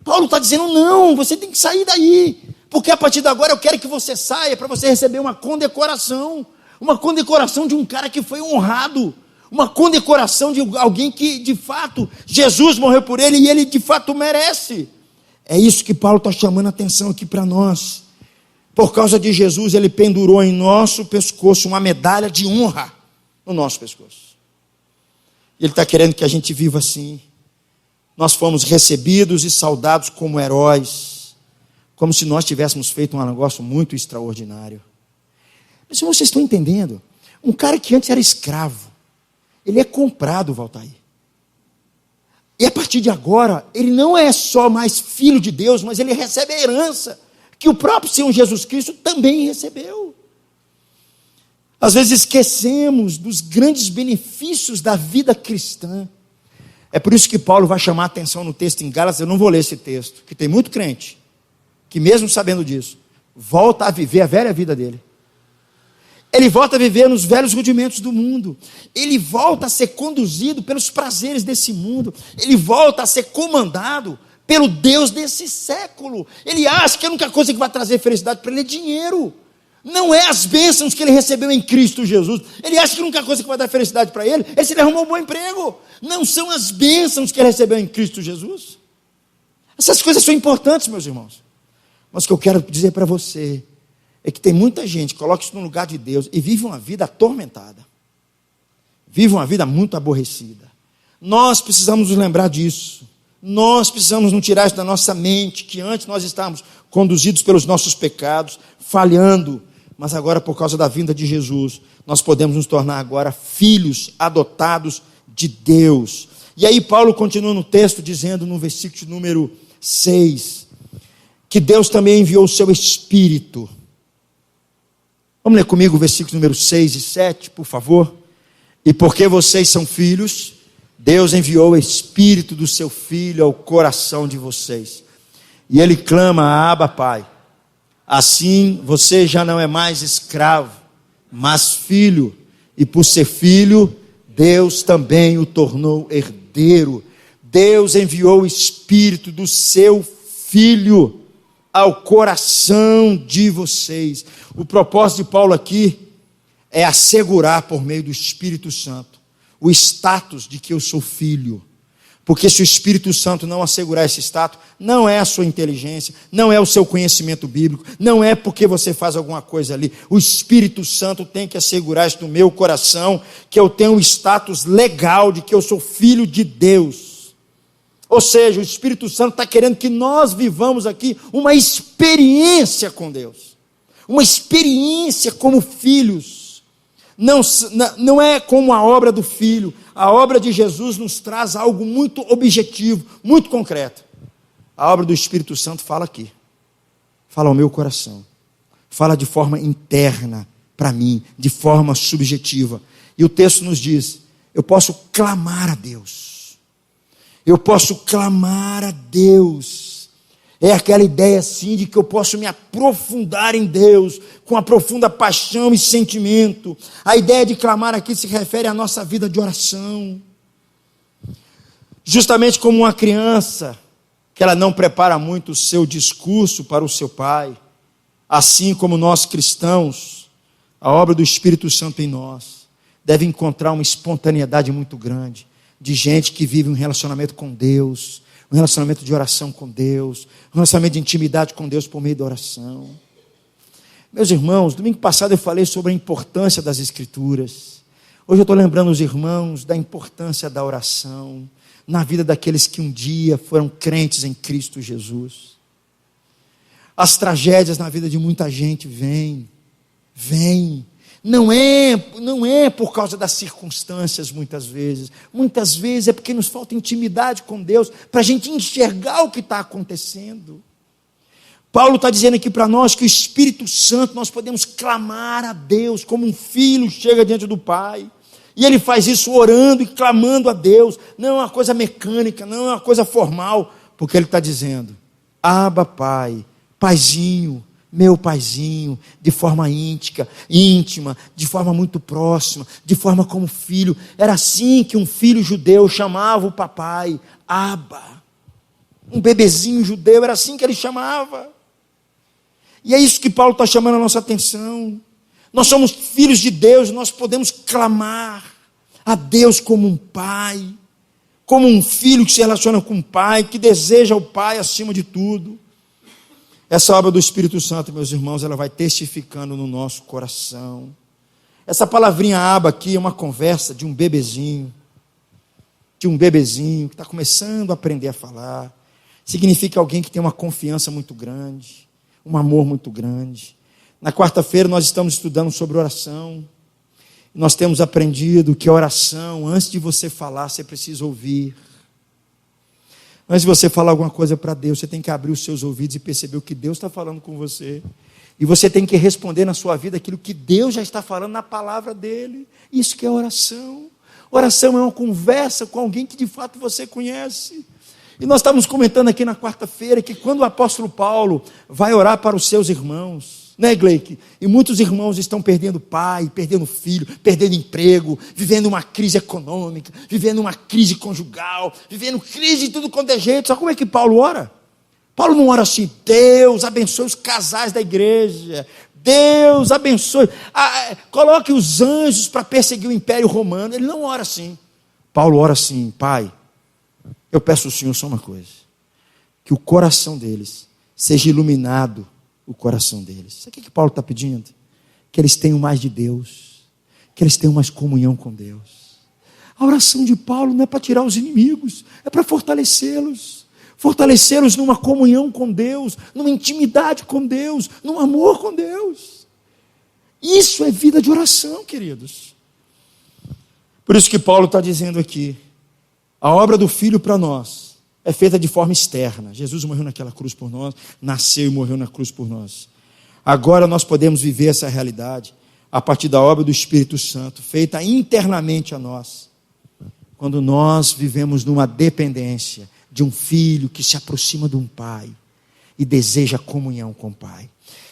Speaker 1: Paulo está dizendo: não, você tem que sair daí, porque a partir de agora eu quero que você saia para você receber uma condecoração de um cara que foi honrado, uma condecoração de alguém que de fato Jesus morreu por ele e ele de fato merece. É isso que Paulo está chamando a atenção aqui para nós. Por causa de Jesus, ele pendurou em nosso pescoço uma medalha de honra no nosso pescoço. Ele está querendo que a gente viva assim. Nós fomos recebidos e saudados como heróis, como se nós tivéssemos feito um negócio muito extraordinário. Mas vocês estão entendendo? Um cara que antes era escravo, ele é comprado, Valtair. E a partir de agora, ele não é só mais filho de Deus, mas ele recebe a herança que o próprio Senhor Jesus Cristo também recebeu. Às vezes esquecemos dos grandes benefícios da vida cristã. É por isso que Paulo vai chamar a atenção no texto em Gálatas. Eu não vou ler esse texto, que tem muito crente que mesmo sabendo disso, volta a viver a velha vida dele. Ele volta a viver nos velhos rudimentos do mundo. Ele volta a ser conduzido pelos prazeres desse mundo. Ele volta a ser comandado pelo Deus desse século. Ele acha que a única coisa que vai trazer felicidade para ele é dinheiro. Não é as bênçãos que ele recebeu em Cristo Jesus. Ele acha que a única coisa que vai dar felicidade para ele é se ele arrumar um bom emprego. Não são as bênçãos que ele recebeu em Cristo Jesus. Essas coisas são importantes, meus irmãos. Mas o que eu quero dizer para você é que tem muita gente que coloca isso no lugar de Deus e vive uma vida atormentada. Vive uma vida muito aborrecida. Nós precisamos nos lembrar disso. Nós precisamos não tirar isso da nossa mente, que antes nós estávamos conduzidos pelos nossos pecados, falhando, mas agora por causa da vinda de Jesus, nós podemos nos tornar agora filhos adotados de Deus. E aí Paulo continua no texto dizendo no versículo número 6, que Deus também enviou o seu Espírito. Vamos ler comigo o versículo número 6 e 7, por favor. E porque vocês são filhos, Deus enviou o Espírito do seu Filho ao coração de vocês. E Ele clama: Abba, Pai. Assim você já não é mais escravo, mas filho. E por ser filho, Deus também o tornou herdeiro. Deus enviou o Espírito do seu Filho ao coração de vocês. O propósito de Paulo aqui é assegurar por meio do Espírito Santo o status de que eu sou filho. Porque se o Espírito Santo não assegurar esse status, não é a sua inteligência, não é o seu conhecimento bíblico, não é porque você faz alguma coisa ali. O Espírito Santo tem que assegurar isso no meu coração, que eu tenho o status legal de que eu sou filho de Deus. Ou seja, o Espírito Santo está querendo que nós vivamos aqui uma experiência com Deus. Uma experiência como filhos. Não é como a obra do Filho. A obra de Jesus nos traz algo muito objetivo, muito concreto. A obra do Espírito Santo fala aqui, fala ao meu coração, fala de forma interna para mim, de forma subjetiva. E o texto nos diz: eu posso clamar a Deus, eu posso clamar a Deus. É aquela ideia assim de que eu posso me aprofundar em Deus, com uma profunda paixão e sentimento. A ideia de clamar aqui se refere à nossa vida de oração. Justamente como uma criança, que ela não prepara muito o seu discurso para o seu pai, assim como nós cristãos, a obra do Espírito Santo em nós deve encontrar uma espontaneidade muito grande, de gente que vive um relacionamento com Deus, um relacionamento de oração com Deus, um relacionamento de intimidade com Deus por meio da oração. Meus irmãos, domingo passado eu falei sobre a importância das Escrituras. Hoje eu estou lembrando os irmãos da importância da oração na vida daqueles que um dia foram crentes em Cristo Jesus. As tragédias na vida de muita gente vêm. Não é por causa das circunstâncias muitas vezes é porque nos falta intimidade com Deus, para a gente enxergar o que está acontecendo. Paulo está dizendo aqui para nós que o Espírito Santo, nós podemos clamar a Deus, como um filho chega diante do Pai, e ele faz isso orando e clamando a Deus, não é uma coisa mecânica, não é uma coisa formal, porque ele está dizendo: Abba Pai, Paizinho, meu paizinho, de forma íntima, de forma muito próxima, de forma como filho. Era assim que um filho judeu chamava o papai, Abba. Um bebezinho judeu, era assim que ele chamava. E é isso que Paulo está chamando a nossa atenção. Nós somos filhos de Deus, nós podemos clamar a Deus como um pai, como um filho que se relaciona com o pai, que deseja o pai acima de tudo. Essa obra do Espírito Santo, meus irmãos, ela vai testificando no nosso coração. Essa palavrinha Abba aqui é uma conversa de um bebezinho que está começando a aprender a falar. Significa alguém que tem uma confiança muito grande, um amor muito grande. Na quarta-feira nós estamos estudando sobre oração. Nós temos aprendido que a oração, antes de você falar, você precisa ouvir. Antes de você falar alguma coisa para Deus, você tem que abrir os seus ouvidos e perceber o que Deus está falando com você. E você tem que responder na sua vida aquilo que Deus já está falando na palavra dEle. Isso que é oração. Oração é uma conversa com alguém que de fato você conhece. E nós estávamos comentando aqui na quarta-feira que quando o apóstolo Paulo vai orar para os seus irmãos, né, Gleick? E muitos irmãos estão perdendo pai, perdendo filho, perdendo emprego, vivendo uma crise econômica, vivendo uma crise conjugal, vivendo crise de tudo quanto é jeito. Sabe como é que Paulo ora? Paulo não ora assim: Deus abençoe os casais da igreja, Deus abençoe, coloque os anjos para perseguir o império romano. Ele não ora assim. Paulo ora assim: Pai, eu peço ao Senhor só uma coisa, que o coração deles seja iluminado, o coração deles. Sabe o que Paulo está pedindo? Que eles tenham mais de Deus, que eles tenham mais comunhão com Deus. A oração de Paulo não é para tirar os inimigos, é para fortalecê-los numa comunhão com Deus, numa intimidade com Deus, num amor com Deus. Isso é vida de oração, queridos. Por isso que Paulo está dizendo aqui, a obra do Filho para nós é feita de forma externa. Jesus morreu naquela cruz por nós, nasceu e morreu na cruz por nós. Agora nós podemos viver essa realidade a partir da obra do Espírito Santo, feita internamente a nós. Quando nós vivemos numa dependência de um filho que se aproxima de um pai e deseja comunhão com o pai.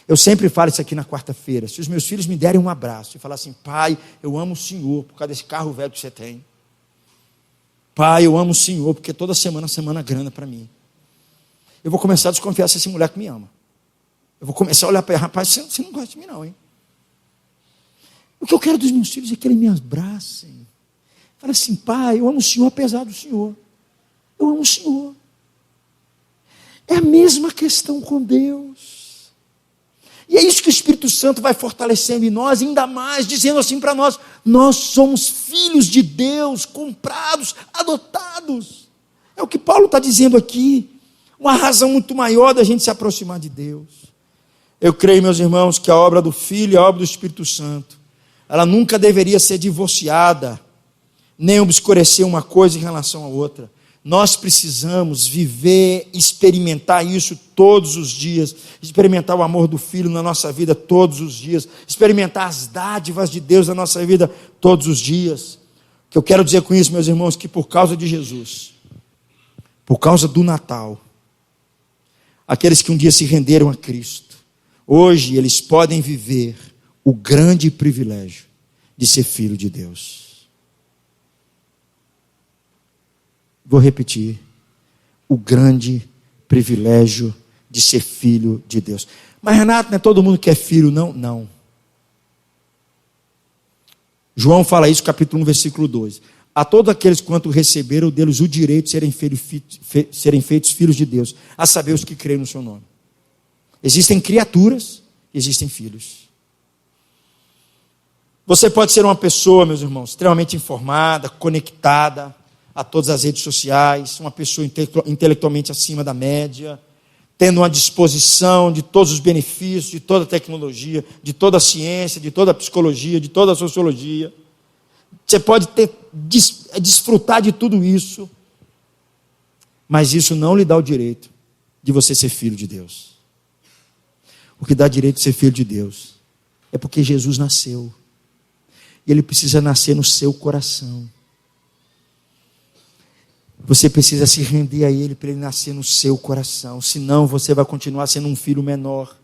Speaker 1: Eu sempre falo isso aqui na quarta-feira. Se os meus filhos me derem um abraço e falar assim: Pai, eu amo o Senhor por causa desse carro velho que você tem. Pai, eu amo o Senhor, porque toda semana grana para mim. Eu vou começar a desconfiar se esse moleque me ama. Eu vou começar a olhar para ele: rapaz, você não gosta de mim não, hein? O que eu quero dos meus filhos é que eles me abracem. Fala assim: Pai, eu amo o Senhor apesar do Senhor. Eu amo o Senhor. É a mesma questão com Deus. E é isso que o Espírito Santo vai fortalecendo em nós, ainda mais, dizendo assim para nós: nós somos filhos de Deus, comprados, adotados. É o que Paulo está dizendo aqui. Uma razão muito maior da gente se aproximar de Deus. Eu creio, meus irmãos, que a obra do Filho e a obra do Espírito Santo ela nunca deveria ser divorciada, nem obscurecer uma coisa em relação à outra. Nós precisamos viver, experimentar isso todos os dias, experimentar o amor do Filho na nossa vida todos os dias, experimentar as dádivas de Deus na nossa vida todos os dias. O que eu quero dizer com isso, meus irmãos, que por causa de Jesus, por causa do Natal, aqueles que um dia se renderam a Cristo, hoje eles podem viver o grande privilégio de ser filho de Deus. Vou repetir, o grande privilégio de ser filho de Deus. Mas Renato, não é todo mundo que é filho, não? Não. João fala isso, capítulo 1, versículo 2. A todos aqueles quanto receberam deles o direito de serem feitos filhos de Deus, a saber os que creem no seu nome. Existem criaturas, existem filhos. Você pode ser uma pessoa, meus irmãos, extremamente informada, conectada a todas as redes sociais, uma pessoa intelectualmente acima da média, tendo uma disposição de todos os benefícios, de toda a tecnologia, de toda a ciência, de toda a psicologia, de toda a sociologia. Você pode desfrutar de tudo isso, mas isso não lhe dá o direito de você ser filho de Deus. O que dá direito de ser filho de Deus é porque Jesus nasceu. E Ele precisa nascer no seu coração. Você precisa se render a Ele para Ele nascer no seu coração. Senão você vai continuar sendo um filho menor.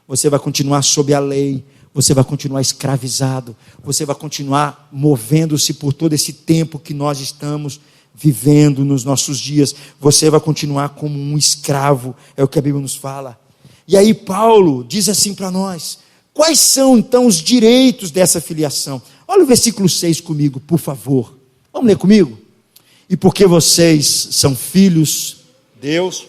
Speaker 1: Você vai continuar sob a lei. Você vai continuar escravizado. Você vai continuar movendo-se por todo esse tempo que nós estamos vivendo nos nossos dias. Você vai continuar como um escravo. É o que a Bíblia nos fala. E aí Paulo diz assim para nós. Quais são então os direitos dessa filiação? Olha o versículo 6 comigo, por favor. Vamos ler comigo? E porque vocês são filhos de Deus,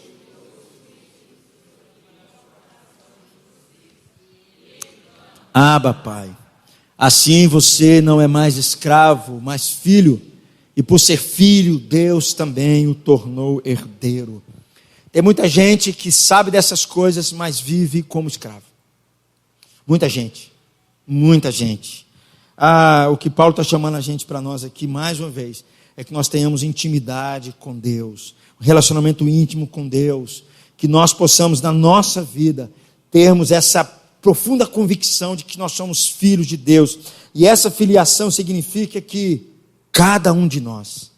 Speaker 1: Abba, Pai. Assim você não é mais escravo, mas filho. E por ser filho, Deus também o tornou herdeiro. Tem muita gente que sabe dessas coisas, mas vive como escravo. Muita gente. Muita gente. O que Paulo está chamando a gente para nós aqui, mais uma vez, é que nós tenhamos intimidade com Deus, um relacionamento íntimo com Deus, que nós possamos, na nossa vida, termos essa profunda convicção de que nós somos filhos de Deus. E essa filiação significa que cada um de nós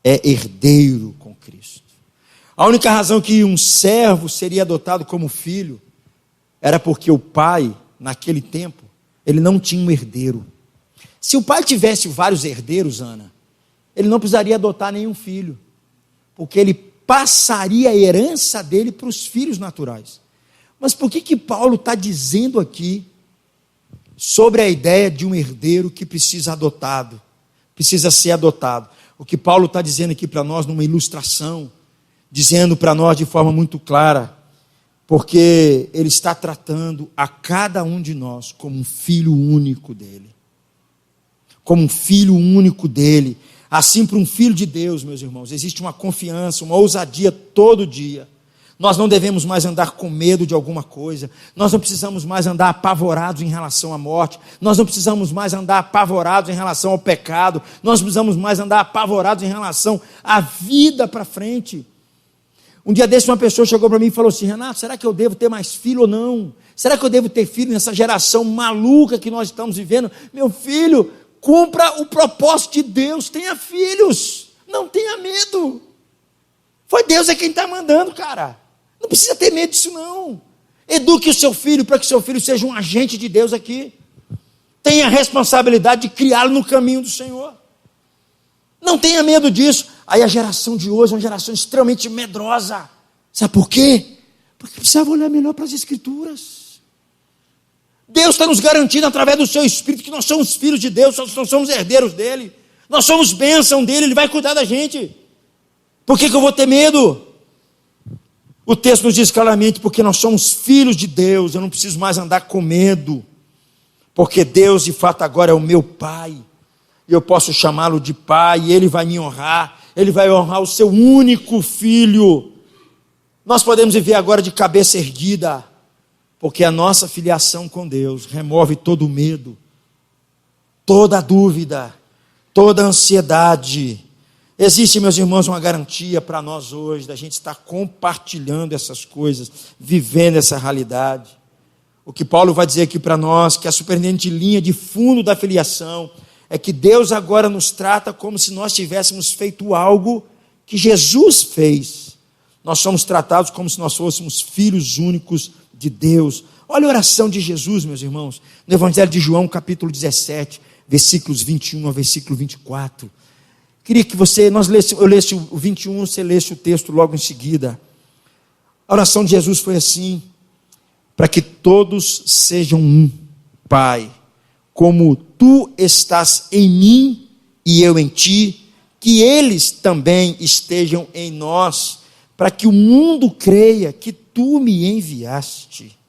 Speaker 1: é herdeiro com Cristo. A única razão que um servo seria adotado como filho era porque o pai, naquele tempo, ele não tinha um herdeiro. Se o pai tivesse vários herdeiros, Ana, ele não precisaria adotar nenhum filho, porque ele passaria a herança dele para os filhos naturais. Mas por que Paulo está dizendo aqui sobre a ideia de um herdeiro que precisa ser adotado? O que Paulo está dizendo aqui para nós numa ilustração, dizendo para nós de forma muito clara, porque ele está tratando a cada um de nós como um filho único dele. Como um filho único dele. Assim, para um filho de Deus, meus irmãos, existe uma confiança, uma ousadia todo dia. Nós não devemos mais andar com medo de alguma coisa. Nós não precisamos mais andar apavorados em relação à morte. Nós não precisamos mais andar apavorados em relação ao pecado. Nós não precisamos mais andar apavorados em relação à vida para frente. Um dia desse uma pessoa chegou para mim e falou assim: Renato, será que eu devo ter mais filho ou não? Será que eu devo ter filho nessa geração maluca que nós estamos vivendo? Meu filho, cumpra o propósito de Deus, tenha filhos, não tenha medo. Foi Deus quem está mandando, cara. Não precisa ter medo disso não. Eduque o seu filho para que seu filho seja um agente de Deus aqui. Tenha a responsabilidade de criá-lo no caminho do Senhor. Não tenha medo disso. Aí a geração de hoje é uma geração extremamente medrosa. Sabe por quê? Porque precisava olhar melhor para as Escrituras. Deus está nos garantindo através do seu Espírito que nós somos filhos de Deus, nós somos herdeiros dele, nós somos bênção dele, ele vai cuidar da gente. Por que eu vou ter medo? O texto nos diz claramente, porque nós somos filhos de Deus, eu não preciso mais andar com medo, porque Deus de fato agora é o meu Pai, e eu posso chamá-lo de Pai, e Ele vai me honrar, Ele vai honrar o seu único Filho. Nós podemos viver agora de cabeça erguida, porque a nossa filiação com Deus remove todo o medo toda dúvida, toda ansiedade. Existe, meus irmãos, uma garantia para nós hoje, da gente estar compartilhando essas coisas, vivendo essa realidade. O que Paulo vai dizer aqui para nós, que a surpreendente linha de fundo da filiação, é que Deus agora nos trata como se nós tivéssemos feito algo que Jesus fez. Nós somos tratados como se nós fôssemos filhos únicos de Deus. Olha a oração de Jesus, meus irmãos, no Evangelho de João, capítulo 17, versículos 21 ao versículo 24. Queria que eu lesse o 21, você lesse o texto logo em seguida. A oração de Jesus foi assim: para que todos sejam um, Pai, como tu estás em mim e eu em ti, que eles também estejam em nós, para que o mundo creia que tu me enviaste.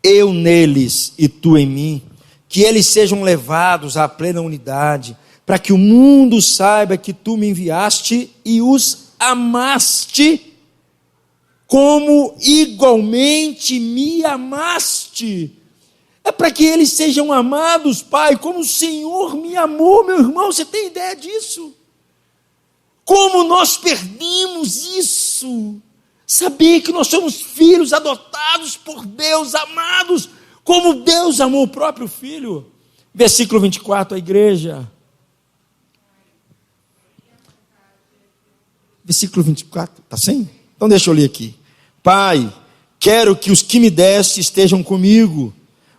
Speaker 1: Eu neles e tu em mim, que eles sejam levados à plena unidade, para que o mundo saiba que tu me enviaste e os amaste, como igualmente me amaste. É para que eles sejam amados, Pai, como o Senhor me amou, meu irmão. Você tem ideia disso? Como nós perdemos isso? Saber que nós somos filhos adotados por Deus, amados, como Deus amou o próprio Filho. Versículo 24, a igreja. Versículo 24, está sem? Então deixa eu ler aqui. Pai, quero que os que me deste estejam comigo,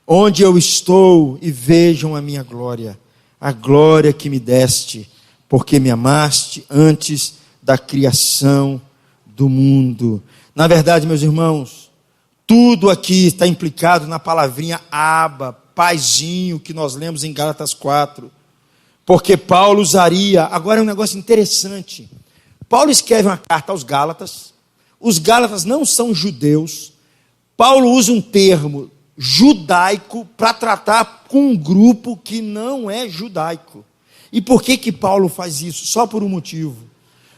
Speaker 1: onde eu estou, e vejam a minha glória, a glória que me deste, porque me amaste antes da criação do mundo. Na verdade, meus irmãos, tudo aqui está implicado na palavrinha Abba, paizinho, que nós lemos em Gálatas 4, porque Paulo usaria, agora é um negócio interessante, Paulo escreve uma carta aos Gálatas, os Gálatas não são judeus, Paulo usa um termo judaico para tratar com um grupo que não é judaico. E por que Paulo faz isso? Só por um motivo.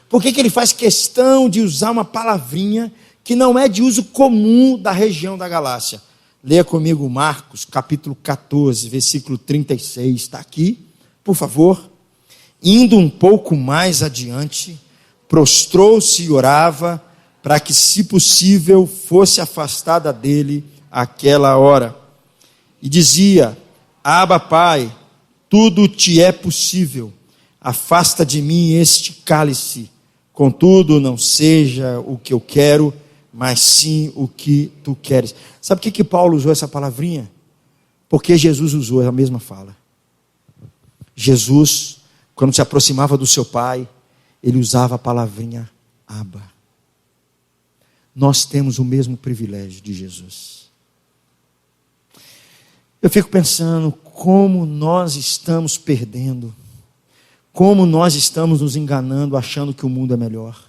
Speaker 1: Por que ele faz questão de usar uma palavrinha que não é de uso comum da região da Galácia? Leia comigo Marcos, capítulo 14, versículo 36, está aqui, por favor. Indo um pouco mais adiante, prostrou-se e orava, para que, se possível, fosse afastada dele aquela hora. E dizia: Abba, Pai, tudo te é possível, afasta de mim este cálice, contudo não seja o que eu quero, mas sim o que tu queres. Sabe por que Paulo usou essa palavrinha? Porque Jesus usou a mesma fala. Jesus, quando se aproximava do seu Pai, ele usava a palavrinha Abba. Nós temos o mesmo privilégio de Jesus. Eu fico pensando como nós estamos perdendo, como nós estamos nos enganando, achando que o mundo é melhor.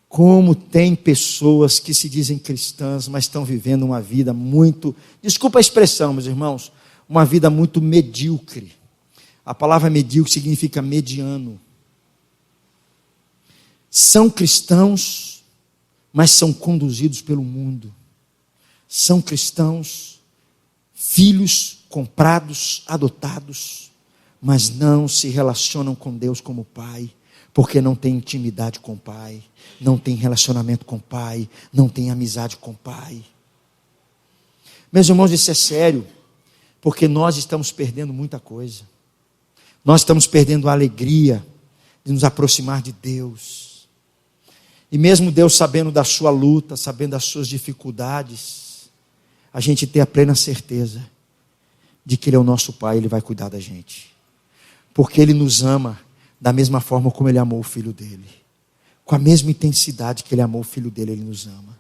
Speaker 1: Como tem pessoas que se dizem cristãs, mas estão vivendo uma vida muito, desculpa a expressão, meus irmãos, uma vida muito medíocre. A palavra medíocre significa mediano. São cristãos, mas são conduzidos pelo mundo. São cristãos, filhos comprados, adotados, mas não se relacionam com Deus como Pai, porque não tem intimidade com o Pai, não tem relacionamento com o Pai, não tem amizade com o Pai. Meus irmãos, isso é sério, porque nós estamos perdendo muita coisa. Nós estamos perdendo a alegria de nos aproximar de Deus. E mesmo Deus sabendo da sua luta, sabendo das suas dificuldades, a gente ter a plena certeza de que Ele é o nosso Pai, Ele vai cuidar da gente. Porque Ele nos ama da mesma forma como Ele amou o Filho dEle. Com a mesma intensidade que Ele amou o Filho dEle, Ele nos ama.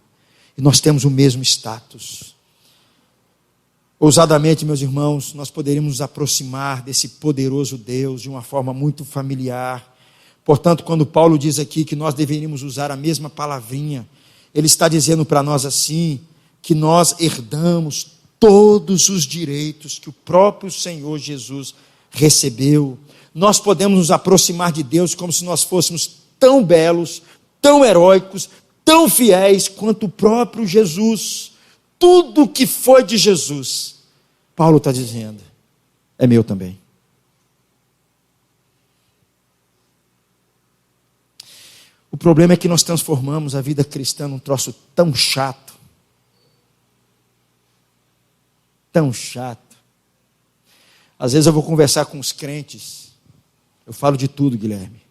Speaker 1: E nós temos o mesmo status. Ousadamente, meus irmãos, nós poderíamos nos aproximar desse poderoso Deus de uma forma muito familiar. Portanto, quando Paulo diz aqui que nós deveríamos usar a mesma palavrinha, ele está dizendo para nós assim, que nós herdamos todos os direitos que o próprio Senhor Jesus recebeu. Nós podemos nos aproximar de Deus como se nós fôssemos tão belos, tão heróicos, tão fiéis quanto o próprio Jesus. Tudo que foi de Jesus, Paulo está dizendo, é meu também. O problema é que nós transformamos a vida cristã num troço tão chato. Tão chato. Às vezes eu vou conversar com os crentes, eu falo de tudo, Guilherme.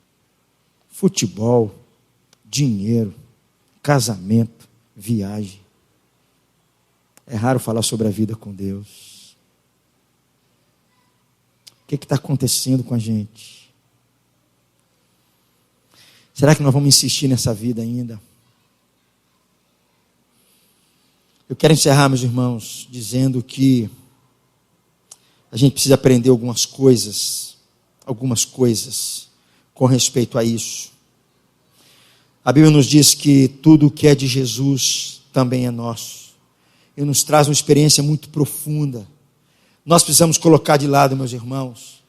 Speaker 1: Futebol, dinheiro, casamento, viagem. É raro falar sobre a vida com Deus. O que está acontecendo com a gente? Será que nós vamos insistir nessa vida ainda? Eu quero encerrar, meus irmãos, dizendo que a gente precisa aprender algumas coisas com respeito a isso. A Bíblia nos diz que tudo o que é de Jesus também é nosso. E nos traz uma experiência muito profunda. Nós precisamos colocar de lado, meus irmãos,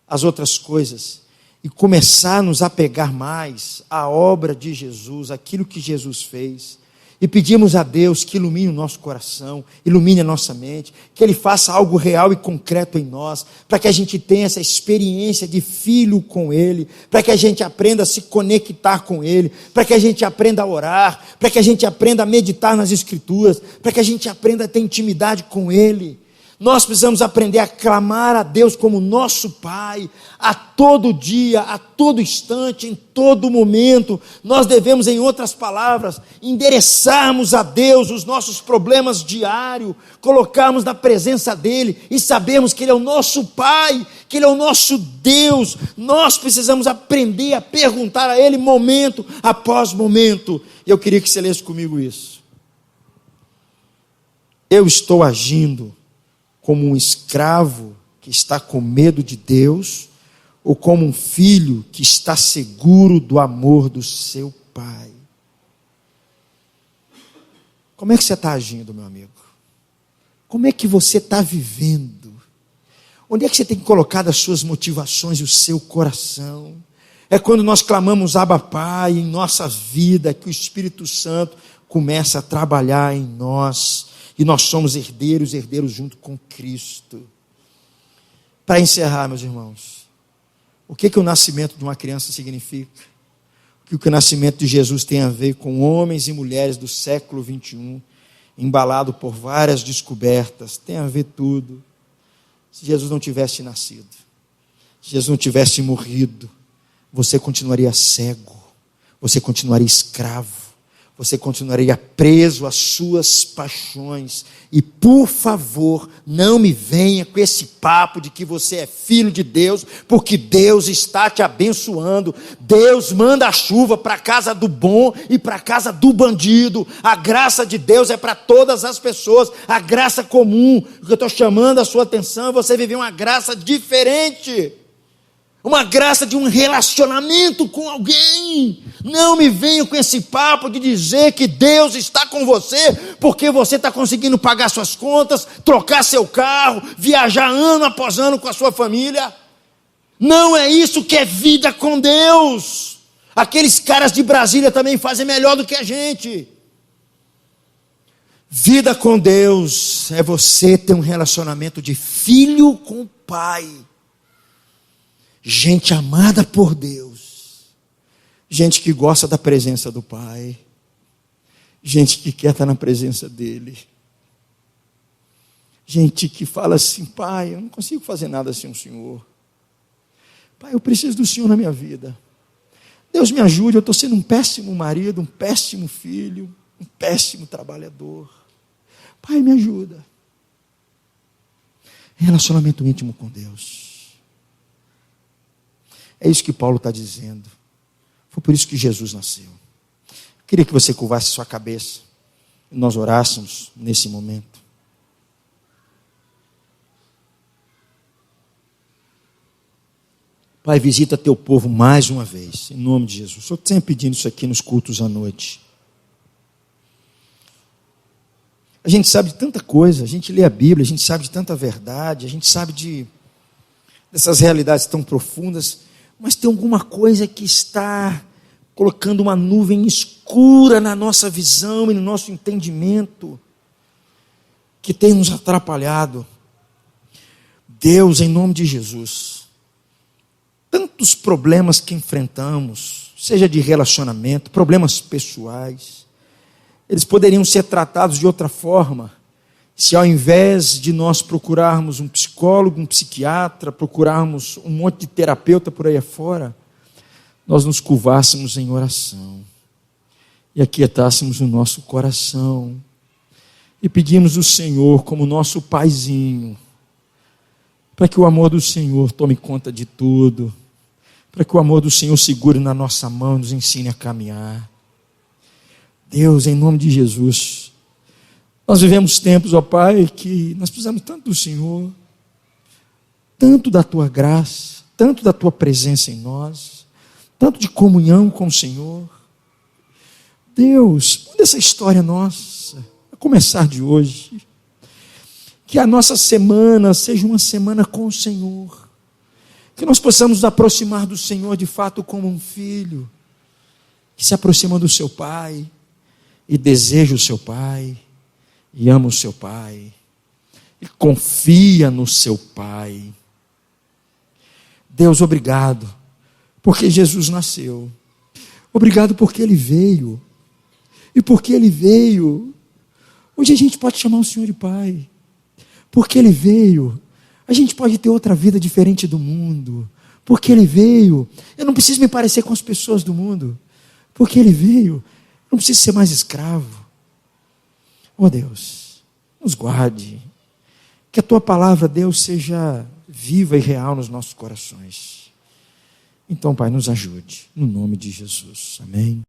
Speaker 1: as outras coisas e começar a nos apegar mais à obra de Jesus, aquilo que Jesus fez. E pedimos a Deus que ilumine o nosso coração, ilumine a nossa mente, que Ele faça algo real e concreto em nós, para que a gente tenha essa experiência de filho com Ele, para que a gente aprenda a se conectar com Ele, para que a gente aprenda a orar, para que a gente aprenda a meditar nas Escrituras, para que a gente aprenda a ter intimidade com Ele. Nós precisamos aprender a clamar a Deus como nosso Pai, a todo dia, a todo instante, em todo momento. Nós devemos, em outras palavras, endereçarmos a Deus os nossos problemas diários, colocarmos na presença dEle e sabermos que Ele é o nosso Pai, que Ele é o nosso Deus. Nós precisamos aprender a perguntar a Ele momento após momento. Eu queria que você lesse comigo isso. Eu estou agindo como um escravo que está com medo de Deus, ou como um filho que está seguro do amor do seu pai? Como é que você está agindo, meu amigo? Como é que você está vivendo? Onde é que você tem colocado as suas motivações e o seu coração? É quando nós clamamos Abba Pai em nossa vida, que o Espírito Santo começa a trabalhar em nós, e nós somos herdeiros junto com Cristo. Para encerrar, meus irmãos, o que o nascimento de uma criança significa? O que o nascimento de Jesus tem a ver com homens e mulheres do século 21, embalado por várias descobertas? Tem a ver tudo. Se Jesus não tivesse nascido, se Jesus não tivesse morrido, você continuaria cego, você continuaria escravo, você continuaria preso às suas paixões. E por favor, não me venha com esse papo de que você é filho de Deus, porque Deus está te abençoando. Deus manda a chuva para a casa do bom e para a casa do bandido. A graça de Deus é para todas as pessoas, a graça comum. O que eu estou chamando a sua atenção é você viver uma graça diferente. Uma graça de um relacionamento com alguém. Não me venha com esse papo de dizer que Deus está com você, porque você está conseguindo pagar suas contas, trocar seu carro, viajar ano após ano com a sua família. Não é isso que é vida com Deus. Aqueles caras de Brasília também fazem melhor do que a gente. Vida com Deus é você ter um relacionamento de filho com o Pai. Gente amada por Deus, gente que gosta da presença do Pai, gente que quer estar na presença dEle, gente que fala assim: Pai, eu não consigo fazer nada sem o Senhor, Pai, eu preciso do Senhor na minha vida, Deus me ajude, eu estou sendo um péssimo marido, um péssimo filho, um péssimo trabalhador, Pai, me ajuda. Relacionamento íntimo com Deus. É isso que Paulo está dizendo. Foi por isso que Jesus nasceu. Eu queria que você curvasse sua cabeça e nós orássemos nesse momento. Pai, visita teu povo mais uma vez, em nome de Jesus. Estou sempre pedindo isso aqui nos cultos à noite. A gente sabe de tanta coisa, a gente lê a Bíblia, a gente sabe de tanta verdade, a gente sabe dessas realidades tão profundas, mas tem alguma coisa que está colocando uma nuvem escura na nossa visão e no nosso entendimento, que tem nos atrapalhado. Deus, em nome de Jesus, tantos problemas que enfrentamos, seja de relacionamento, problemas pessoais, eles poderiam ser tratados de outra forma, se ao invés de nós procurarmos um psicólogo, um psiquiatra, procurarmos um monte de terapeuta por aí afora, nós nos curvássemos em oração e aquietássemos o nosso coração e pedimos ao Senhor como nosso paizinho, para que o amor do Senhor tome conta de tudo, para que o amor do Senhor segure na nossa mão e nos ensine a caminhar. Deus, em nome de Jesus, nós vivemos tempos, ó Pai, que nós precisamos tanto do Senhor, tanto da Tua graça, tanto da Tua presença em nós, tanto de comunhão com o Senhor. Deus, muda essa história nossa, a começar de hoje. Que a nossa semana seja uma semana com o Senhor. Que nós possamos nos aproximar do Senhor de fato como um filho, que se aproxima do seu Pai, e deseja o seu Pai, e ama o seu Pai, e confia no seu Pai. Deus, obrigado, porque Jesus nasceu. Obrigado porque Ele veio. E porque Ele veio, hoje a gente pode chamar o Senhor de Pai. Porque Ele veio, a gente pode ter outra vida diferente do mundo. Porque Ele veio, eu não preciso me parecer com as pessoas do mundo. Porque Ele veio, eu não preciso ser mais escravo. Oh Deus, nos guarde. Que a Tua palavra, Deus, seja viva e real nos nossos corações. Então, Pai, nos ajude. No nome de Jesus. Amém.